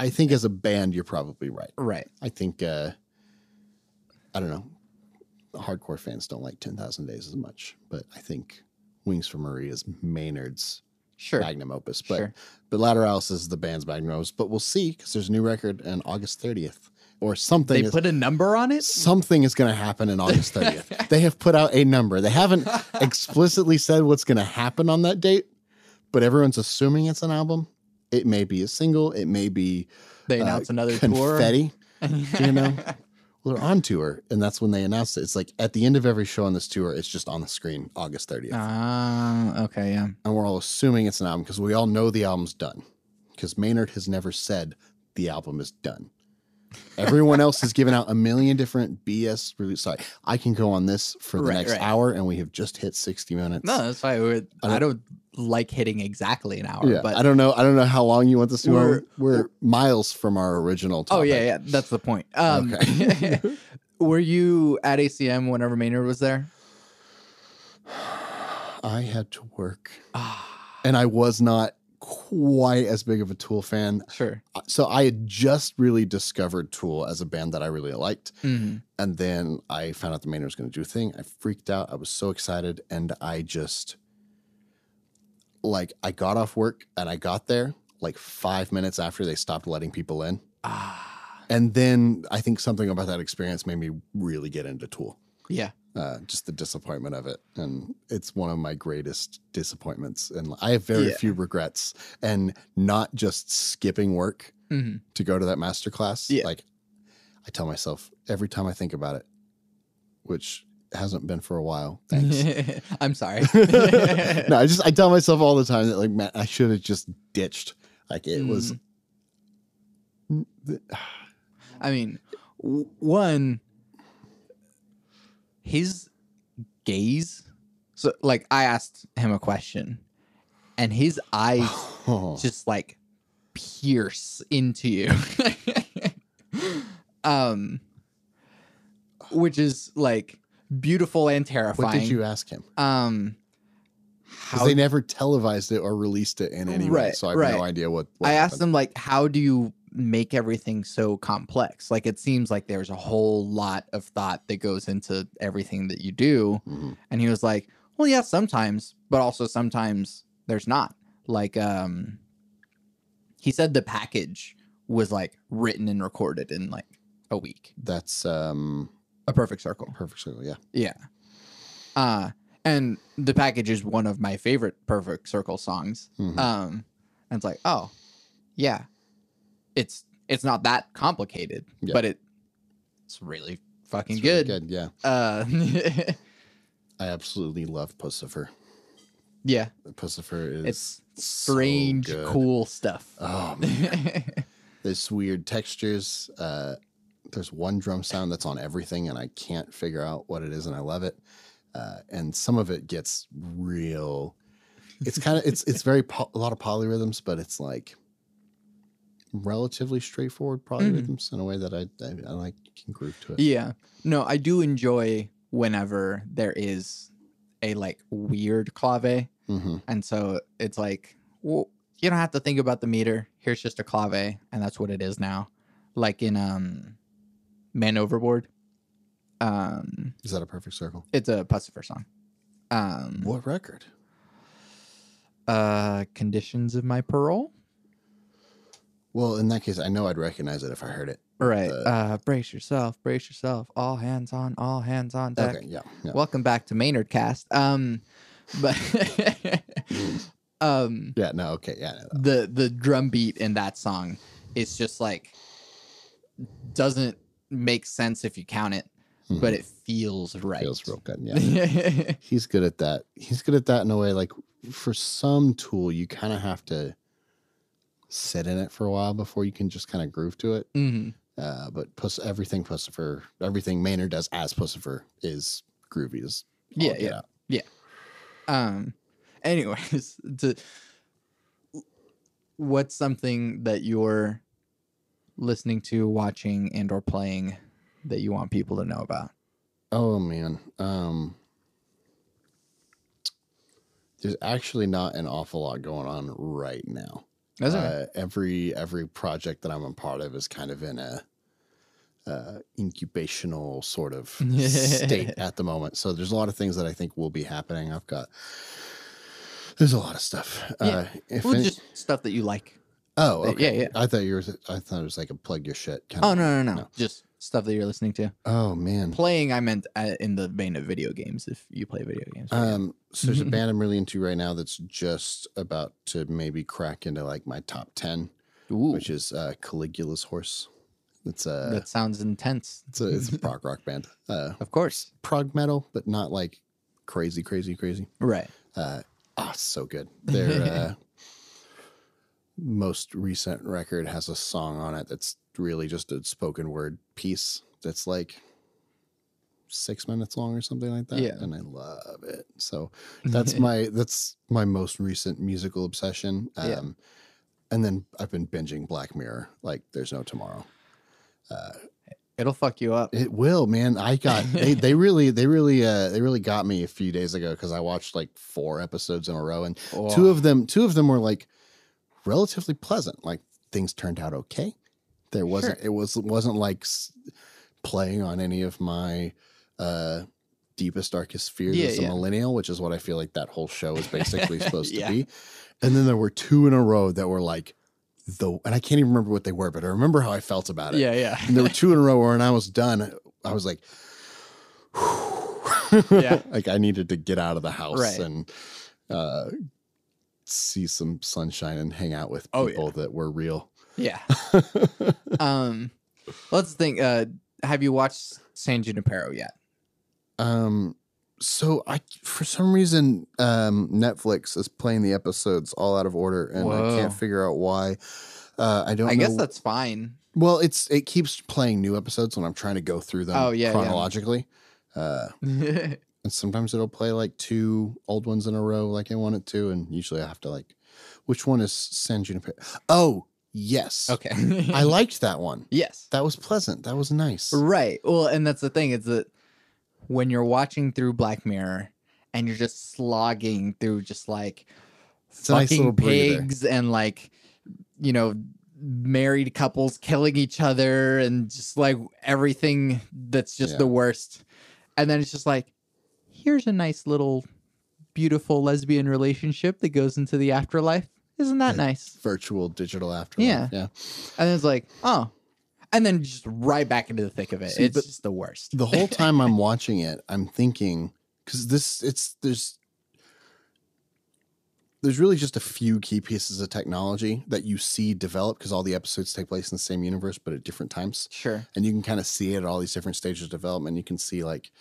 think as a band, you're probably right. Right. I think, I don't know. Hardcore fans don't like 10,000 Days as much, but I think Wings for Marie is Maynard's magnum opus. But Lateralis is the band's magnum opus. But we'll see because there's a new record on August 30th or something. They put a number on it? Something is going to happen on August 30th. They have put out a number. They haven't explicitly said what's going to happen on that date, but everyone's assuming it's an album. It may be a single. It may be they announce another confetti, tour. You know? they're on tour, and that's when they announced it. It's like at the end of every show on this tour, it's just on the screen, August 30th. Okay, yeah. And we're all assuming it's an album because we all know the album's done. Because Maynard has never said the album is done. Everyone else has given out a million different BS release. Sorry, I can go on this for the next hour, and we have just hit 60 minutes. No, that's fine. I don't like hitting exactly an hour. Yeah, but I don't know how long you want this to go. We're miles from our original topic. Oh, yeah. That's the point. Okay. Were you at ACM whenever Maynard was there? I had to work. And I was not quite as big of a Tool fan. Sure. So I had just really discovered Tool as a band that I really liked. Mm-hmm. And then I found out the Maynard was going to do a thing. I freaked out. I was so excited. And I just, like, I got off work and I got there like 5 minutes after they stopped letting people in. And then I think something about that experience made me really get into Tool. Yeah. Just the disappointment of it. And it's one of my greatest disappointments. And I have very few regrets. And not just skipping work to go to that masterclass. Yeah. Like, I tell myself every time I think about it, which hasn't been for a while. Thanks. I'm sorry. No, I tell myself all the time that, like, man, I should have just ditched. Like, it was. I mean, one, his gaze. So, like, I asked him a question, and his eyes just like pierce into you, which is like beautiful and terrifying. What did you ask him? How they never televised it or released it in any way, so I have no idea what I happened. asked them, like, how do you make everything so complex? Like, it seems like there's a whole lot of thought that goes into everything that you do. And he was like, well, yeah, sometimes, but also sometimes there's not. Like, he said the package was like written and recorded in like a week. That's A Perfect Circle. Perfect Circle, yeah. Yeah. And the package is one of my favorite Perfect Circle songs. And it's like, oh, yeah. It's not that complicated, but it's really fucking good. Really good, yeah. I absolutely love Pussifer. Yeah. Pussifer is it's strange, so cool stuff. Oh, man. There's weird textures. There's one drum sound that's on everything, and I can't figure out what it is, and I love it. And some of it gets real. It's kind of it's very a lot of polyrhythms, but it's like relatively straightforward polyrhythms in a way that I like can groove to it. Yeah. No, I do enjoy whenever there is a like weird clave. And so it's like, well, you don't have to think about the meter. Here's just a clave, and that's what it is now. Like in Man Overboard. Is that a Perfect Circle? It's a Pussifer song. What record? Conditions of My Parole. Well, in that case, I know I'd recognize it if I heard it. Right. Brace yourself. All hands on deck. Okay, yeah. Welcome back to Maynard Cast. But yeah, no, okay, yeah. No. The drum beat in that song is just like doesn't make sense if you count it, but it feels right. Feels real good, yeah. He's good at that. He's good at that in a way, like, for some Tool, you kind of have to sit in it for a while before you can just kind of groove to it. But everything Maynard does as Pussifer is groovy as all get out. Yeah. Anyways, what's something that you're listening to, watching, and or playing that you want people to know about? Oh man. There's actually not an awful lot going on right now. Every project that I'm a part of is kind of in a incubational sort of state at the moment. So there's a lot of things that I think will be happening. There's a lot of stuff. Just stuff that you like. Oh, okay. Yeah. I thought it was like a plug your shit kind of. No. Just stuff that you're listening to. Oh man. Playing, I meant in the vein of video games, if you play video games. So there's a band I'm really into right now that's just about to maybe crack into like my top 10, which is Caligula's Horse. That sounds intense. It's a prog rock band. Of course. Prog metal, but not like crazy. Right. So good. Their most recent record has a song on it that's really just a spoken word piece that's like 6 minutes long or something like that. Yeah. And I love it. So that's my most recent musical obsession. And then I've been binging Black Mirror like there's no tomorrow. It'll fuck you up. It will, man. I got they really got me a few days ago because I watched like 4 episodes in a row, and two of them were like relatively pleasant. Like things turned out okay. There wasn't it wasn't like playing on any of my deepest darkest fears as a millennial, which is what I feel like that whole show is basically supposed to be. And then there were 2 in a row that were like and I can't even remember what they were, but I remember how I felt about it. Yeah. And there were 2 in a row where when I was done, I was like, like I needed to get out of the house and see some sunshine and hang out with people that were real. Yeah. Let's think. Have you watched San Junipero yet? So for some reason, Netflix is playing the episodes all out of order, and I can't figure out why. I guess that's fine. Well, it keeps playing new episodes when I'm trying to go through them chronologically. And sometimes it'll play like 2 old ones in a row, like I want it to, and usually I have to like, which one is San Junipero? Oh, yes. Okay. I liked that one. Yes. That was pleasant. That was nice. Right. Well, and that's the thing, is that when you're watching through Black Mirror and you're just slogging through just like fucking pigs and like, you know, married couples killing each other and just like everything that's just the worst. And then it's just like, here's a nice little beautiful lesbian relationship that goes into the afterlife. Isn't that nice? Virtual digital afterlife. Yeah. And then it's like, oh. And then just right back into the thick of it. See, it's just the worst. The whole time I'm watching it, I'm thinking, because there's really just a few key pieces of technology that you see develop because all the episodes take place in the same universe, but at different times. Sure. And you can kind of see it at all these different stages of development. You can see like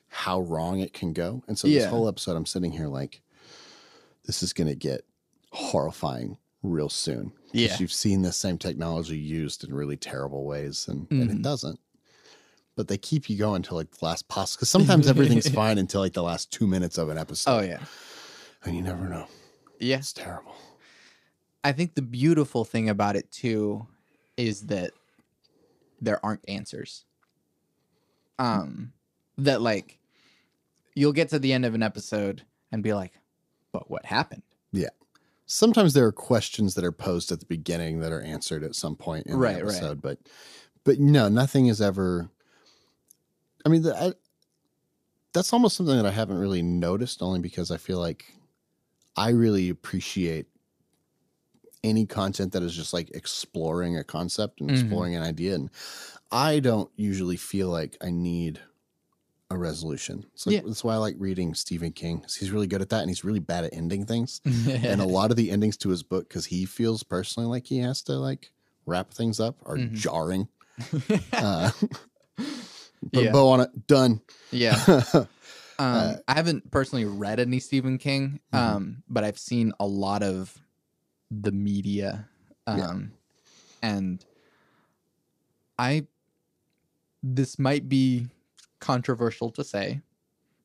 how wrong it can go. And so this whole episode, I'm sitting here like, this is going to get horrifying real soon. Yeah. You've seen the same technology used in really terrible ways and it doesn't. But they keep you going till like the last possible, because sometimes everything's fine until like the last 2 minutes of an episode. Oh, yeah. And you never know. Yeah. It's terrible. I think the beautiful thing about it too is that there aren't answers. That like you'll get to the end of an episode and be like, but what happened? Yeah. Sometimes there are questions that are posed at the beginning that are answered at some point in the episode, but no, nothing is ever. I mean, that's almost something that I haven't really noticed, only because I feel like I really appreciate any content that is just like exploring a concept and exploring an idea, and I don't usually feel like I need a resolution. So that's why I like reading Stephen King. He's really good at that, and he's really bad at ending things. And a lot of the endings to his book, because he feels personally like he has to like wrap things up, are jarring. Put a bow on it. Done. Yeah. I haven't personally read any Stephen King, but I've seen a lot of the media, and this might be controversial to say,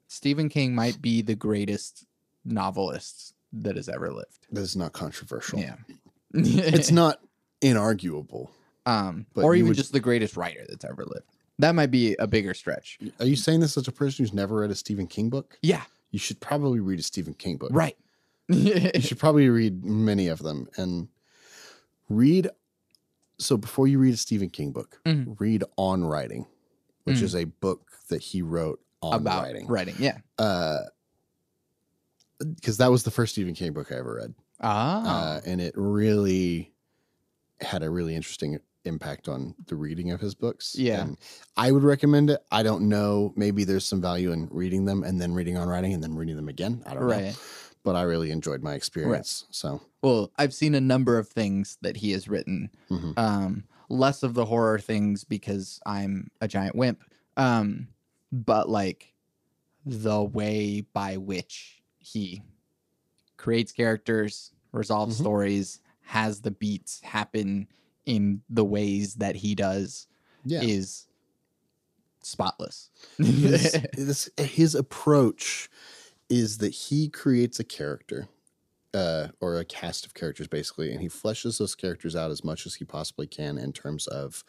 Stephen King might be the greatest novelist that has ever lived. That is not controversial. Yeah. It's not inarguable. Or even just the greatest writer that's ever lived. That might be a bigger stretch. Are you saying this as a person who's never read a Stephen King book? Yeah. You should probably read a Stephen King book. Right. You should probably read many of them and read. So before you read a Stephen King book, read On Writing, which is a book that he wrote about writing. Yeah. Because that was the first Stephen King book I ever read. And it really had a really interesting impact on the reading of his books. Yeah. And I would recommend it. I don't know. Maybe there's some value in reading them and then reading On Writing and then reading them again. I don't know. but I really enjoyed my experience. Right. So, well, I've seen a number of things that he has written. Less of the horror things because I'm a giant wimp. But like the way by which he creates characters, resolves stories, has the beats happen in the ways that he does is spotless. His approach is that he creates a character or a cast of characters, basically, and he fleshes those characters out as much as he possibly can in terms of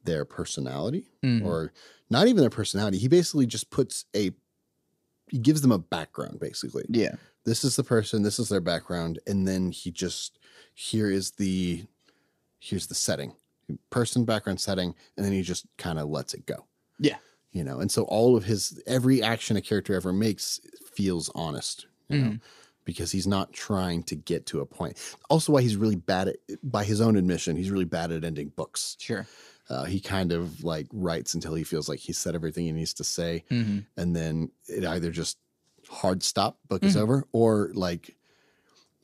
their personality, or not even their personality. He basically just he gives them a background, basically. Yeah. This is the person, this is their background, and then here's the setting. Person, background, setting, and then he just kind of lets it go. Yeah. You know, and so every action a character ever makes feels honest, you know, because he's not trying to get to a point. Also why he's really bad at, by his own admission, he's really bad at ending books. Sure. He kind of like writes until he feels like he's said everything he needs to say. And then it either just hard stop, book is over, or like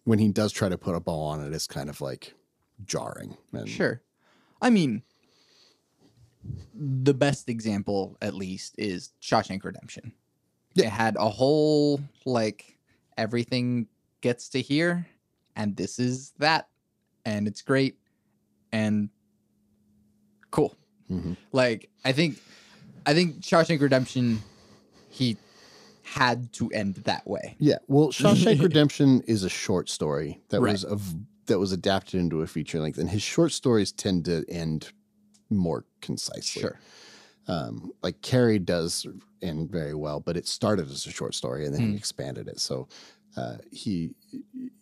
when he does try to put a ball on it, it's kind of like jarring. And, sure. I mean, the best example, at least, is Shawshank Redemption. Yeah. It had a whole, like, everything gets to here, and this is that, and it's great, and cool. Like, I think Shawshank Redemption, he had to end that way. Yeah, well, Shawshank Redemption is a short story that was adapted into a feature length, and his short stories tend to end more concisely. Sure. Like Carrie does end very well, but it started as a short story and then he expanded it. So he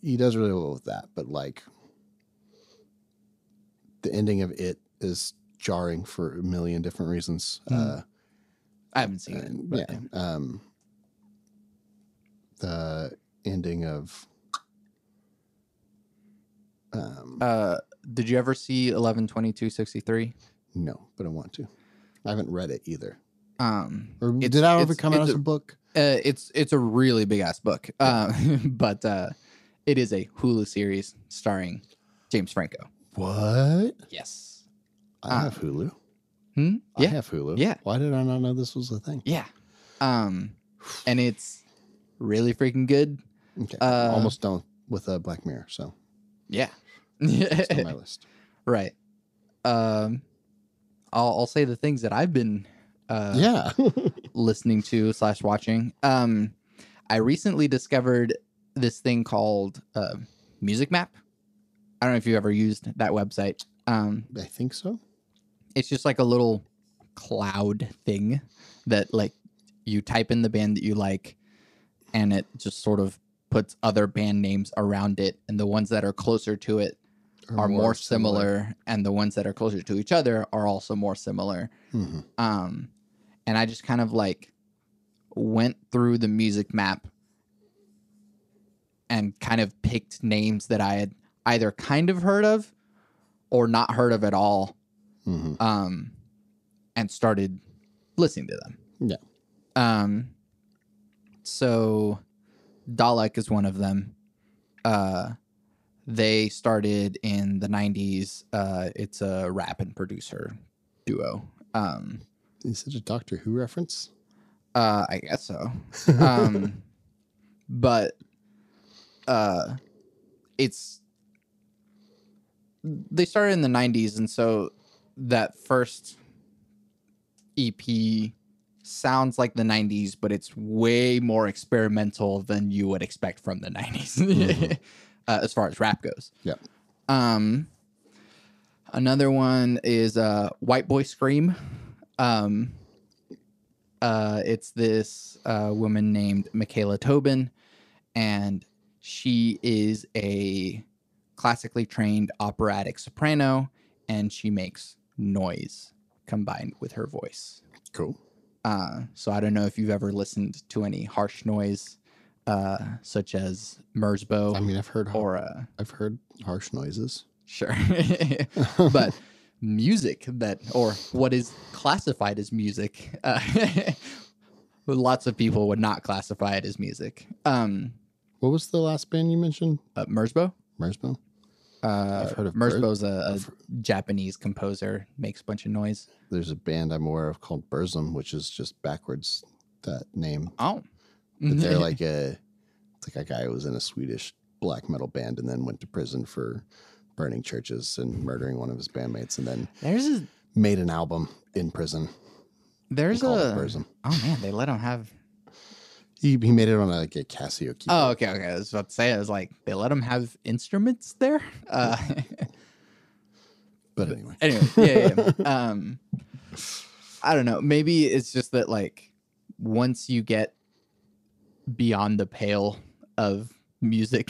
does really well with that. But like the ending of it is jarring for a million different reasons. I haven't seen it. But yeah. The ending of did you ever see 11/22/63? No, but I want to. I haven't read it either. Or did that ever come out as a book? It's a really big ass book. But it is a Hulu series starring James Franco. What? Yes. I have Hulu. Yeah. I have Hulu. Yeah. Why did I not know this was a thing? Yeah. And it's really freaking good. Okay. I'm almost done with Black Mirror, so. Yeah. It's on my list. Right. I'll say the things that I've been listening to / watching. I recently discovered this thing called Music Map. I don't know if you ever used that website. I think so. It's just like a little cloud thing that like you type in the band that you like, and it just sort of puts other band names around it, and the ones that are closer to it are more similar, and the ones that are closer to each other are also more similar. And I just kind of like went through the Music Map and kind of picked names that I had either kind of heard of or not heard of at all, and started listening to them. Yeah. So Dalek is one of them. They started in the 90s. It's a rap and producer duo. Is it a Doctor Who reference? I guess so. But they started in the 90s, and so that first EP sounds like the 90s, but it's way more experimental than you would expect from the 90s. As far as rap goes. Yeah. Another one is White Boy Scream. It's this woman named Michaela Tobin, and she is a classically trained operatic soprano, and she makes noise combined with her voice. Cool. So I don't know if you've ever listened to any harsh noise, such as Merzbow. I mean, I've heard harsh noises. Sure. But music or what is classified as music, lots of people would not classify it as music. What was the last band you mentioned? Merzbow. Merzbow? I've heard of Merzbow's a Japanese composer, makes a bunch of noise. There's a band I'm aware of called Burzum, which is just backwards that name. Oh. But they're like a guy who was in a Swedish black metal band and then went to prison for burning churches and murdering one of his bandmates, and then made an album in prison. There's Burzum. Oh man, they let him have. He made it on a Casio keyboard. Oh, okay. I was about to say, I was like, they let him have instruments there. But anyway, yeah. I don't know. Maybe it's just that like once you get beyond the pale of music,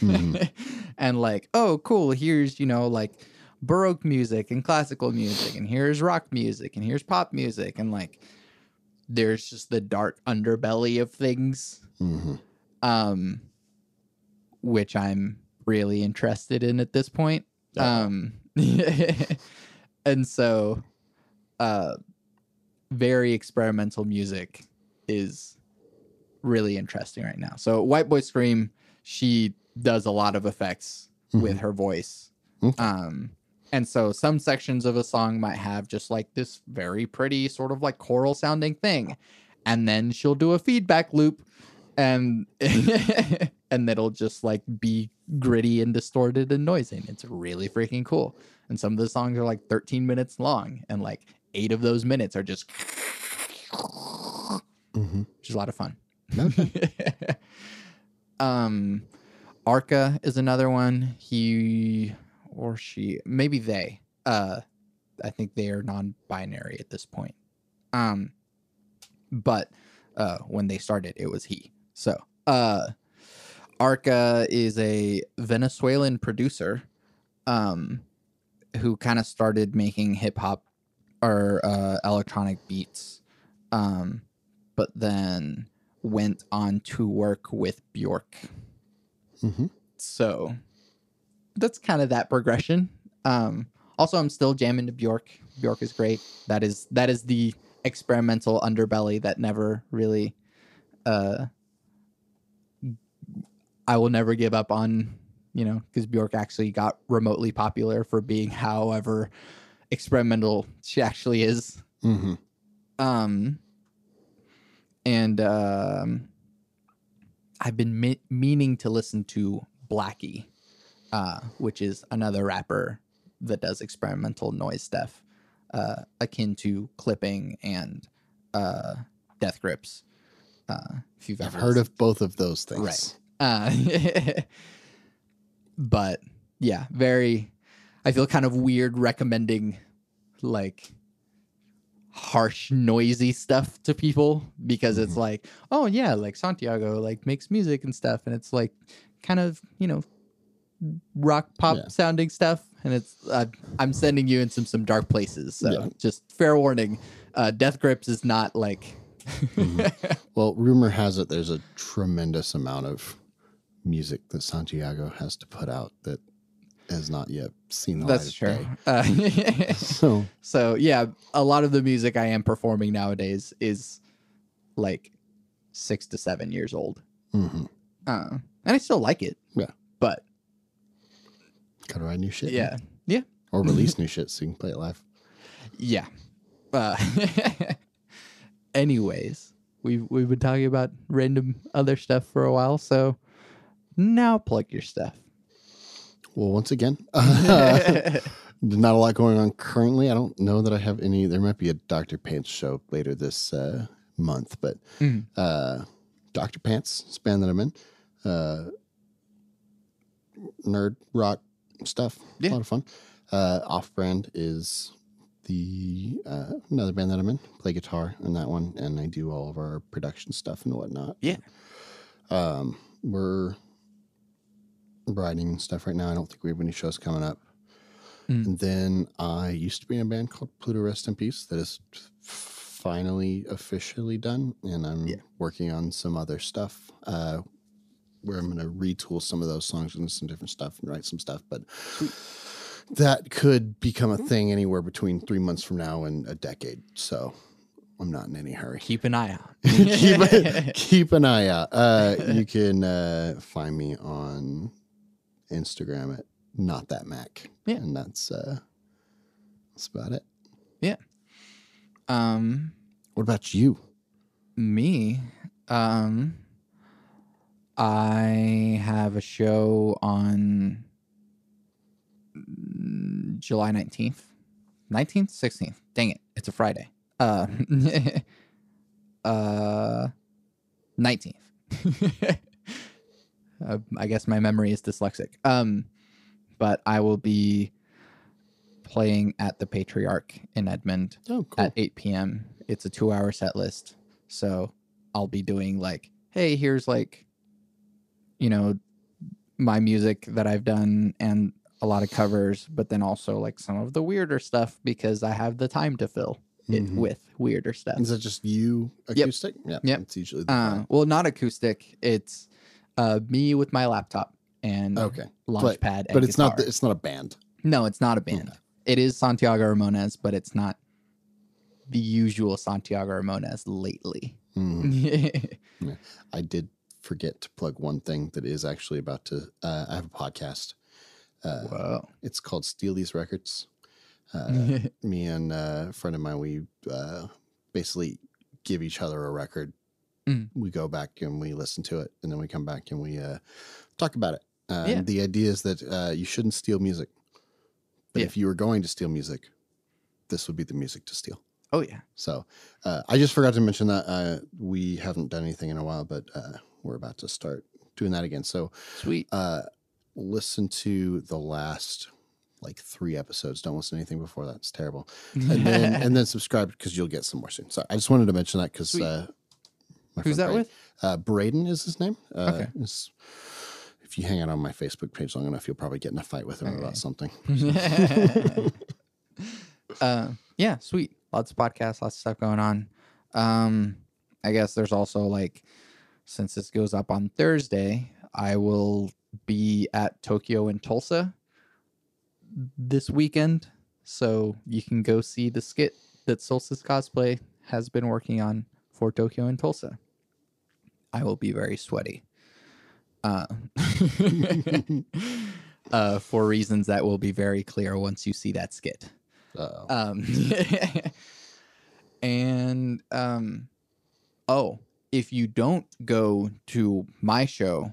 and like, oh, cool. Here's like Baroque music and classical music, and here's rock music, and here's pop music, and like. There's just the dark underbelly of things, which I'm really interested in at this point. And so, very experimental music is really interesting right now. So White Boy Scream, she does a lot of effects with her voice. And so some sections of a song might have just like this very pretty sort of like choral sounding thing. And then she'll do a feedback loop and and it'll just like be gritty and distorted and noisy. It's really freaking cool. And some of the songs are like 13 minutes long and like 8 of those minutes are just which is a lot of fun. Arca is another one. He or she, maybe they. I think they are non-binary at this point. But when they started, it was he. So, Arca is a Venezuelan producer, who kind of started making hip hop or electronic beats, but then went on to work with Bjork. So. That's kind of that progression. Also, I'm still jamming to Bjork. Bjork is great. That is the experimental underbelly that never really. I will never give up on, because Bjork actually got remotely popular for being however experimental she actually is. And I've been meaning to listen to Blackie. Which is another rapper that does experimental noise stuff, akin to clipping and death grips. If you've ever heard of both of those things, right? But yeah, I feel kind of weird recommending like harsh, noisy stuff to people because it's like, oh yeah, like Santiago like makes music and stuff, and it's like kind of rock pop sounding stuff, and it's I'm sending you in some dark places, so just fair warning, Death Grips is not like well, rumor has it there's a tremendous amount of music that Santiago has to put out that has not yet seen the light of day. So yeah, a lot of the music I am performing nowadays is like 6 to 7 years old, and I still like it, but gotta write new shit. Yeah. Or release new shit so you can play it live. Yeah. Anyways, we've been talking about random other stuff for a while, so now plug your stuff. Well, once again, not a lot going on currently. I don't know that I have any. There might be a Dr. Pants show later this month, but Dr. Pants, this band that I'm in, nerd rock stuff, a lot of fun. Off-brand is the another band that I'm in. Play guitar in that one, and I do all of our production stuff and whatnot. We're writing stuff right now. I don't think we have any shows coming up. And then I used to be in a band called Pluto Rest in Peace that is finally officially done, and I'm working on some other stuff where I'm going to retool some of those songs into some different stuff and write some stuff. But that could become a thing anywhere between 3 months from now and a decade. So I'm not in any hurry. Keep an eye out. keep an eye out. You can find me on Instagram at notthatmac. Yeah. And that's about it. Yeah. What about you? Me? I have a show on July 19th. 19th? 16th. Dang it. It's a Friday. 19th. I guess my memory is dyslexic. But I will be playing at the Patriarch in Edmond at 8 p.m. It's a 2-hour set list. So I'll be doing like, hey, here's like, my music that I've done and a lot of covers, but then also like some of the weirder stuff because I have the time to fill it with weirder stuff. Is that just you acoustic? Yep. It's usually the well, not acoustic. It's me with my laptop and Launchpad. But it's not a band. No, it's not a band. Okay. It is Santiago Ramones, but it's not the usual Santiago Ramones lately. Yeah. I did forget to plug one thing that is actually about to. I have a podcast. Wow. It's called Steal These Records. Me and a friend of mine, we basically give each other a record. We go back and we listen to it, and then we come back and we talk about it. The idea is that you shouldn't steal music. But if you were going to steal music, this would be the music to steal. Oh, yeah. So I just forgot to mention that we haven't done anything in a while, but we're about to start doing that again. So sweet. Listen to the last like 3 episodes. Don't listen to anything before that. It's terrible. And then subscribe because you'll get some more soon. So I just wanted to mention that because who's that with? Braden is his name. Okay. If you hang out on my Facebook page long enough, you'll probably get in a fight with him about something. Yeah, sweet. Lots of podcasts, lots of stuff going on. I guess there's also like, since this goes up on Thursday, I will be at Tokyo and Tulsa this weekend. So you can go see the skit that Solstice Cosplay has been working on for Tokyo and Tulsa. I will be very sweaty. For reasons that will be very clear once you see that skit. And if you don't go to my show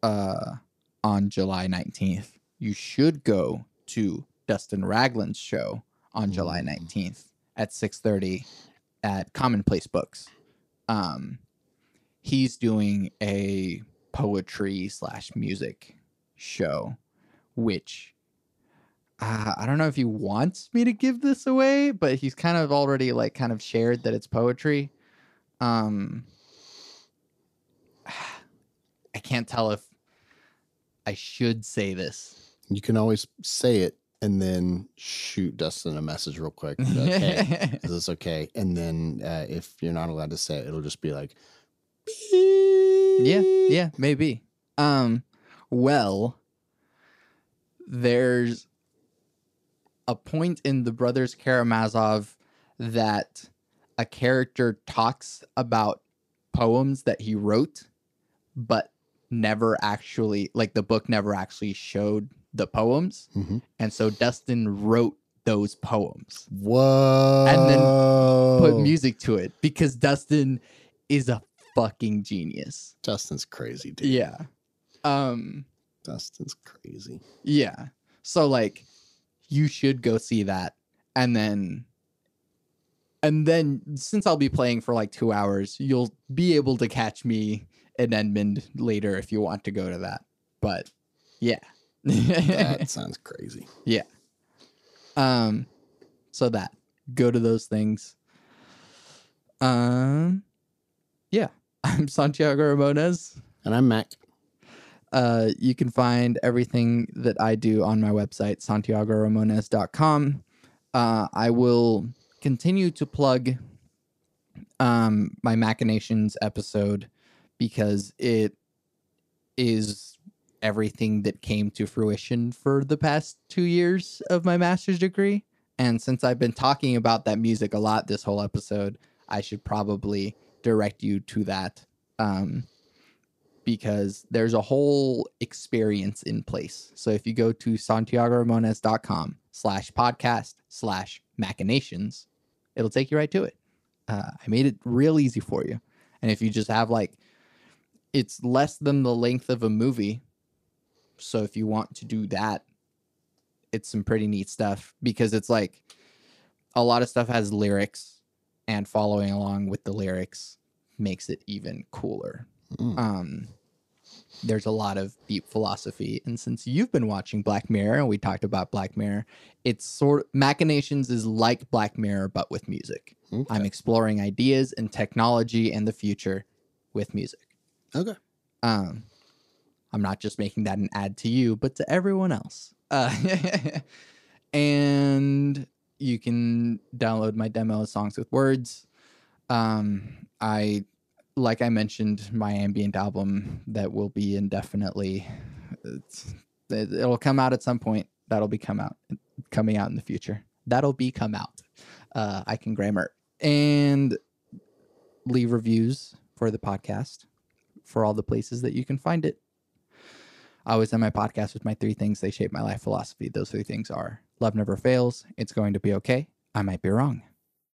on July 19th, you should go to Dustin Ragland's show on July 19th at 6:30 at Commonplace Books. He's doing a poetry/music show, which I don't know if he wants me to give this away, but he's kind of already like kind of shared that it's poetry. I can't tell if I should say this. You can always say it and then shoot Dustin a message real quick. Like, hey, is this okay? And then if you're not allowed to say it, it'll just be like, yeah, maybe. Well, there's a point in the Brothers Karamazov that a character talks about poems that he wrote, but never actually, like the book never actually showed the poems. And so Dustin wrote those poems. Whoa. And then put music to it because Dustin is a fucking genius. Dustin's crazy, dude. Yeah. Dustin's crazy. Yeah. So like you should go see that. And then since I'll be playing for like 2 hours, you'll be able to catch me in Edmond later if you want to go to that. But yeah. That sounds crazy. Yeah. So that go to those things. Yeah. I'm Santiago Ramones. And I'm Mac. You can find everything that I do on my website, santiagoramones.com. I will continue to plug my Machinations episode because it is everything that came to fruition for the past 2 years of my master's degree. And since I've been talking about that music a lot this whole episode, I should probably direct you to that. Because there's a whole experience in place. So if you go to santiagoramones.com/podcast/machinations, it'll take you right to it. I made it real easy for you. And if you just have it's less than the length of a movie. So if you want to do that, it's some pretty neat stuff, because it's a lot of stuff has lyrics, and following along with the lyrics makes it even cooler. There's a lot of deep philosophy. And since you've been watching Black Mirror and we talked about Black Mirror, it's Machinations is like Black Mirror, but with music. Okay. I'm exploring ideas and technology and the future with music. Okay. I'm not just making that an ad to you, but to everyone else. And you can download my demo of Songs with Words. Like I mentioned, my ambient album that will be indefinitely, it'll come out at some point. That'll be coming out in the future. That'll be come out. I can grammar. And leave reviews for the podcast for all the places that you can find it. I always end my podcast with my 3 things they shape my life philosophy. Those 3 things are: love never fails, it's going to be okay, I might be wrong.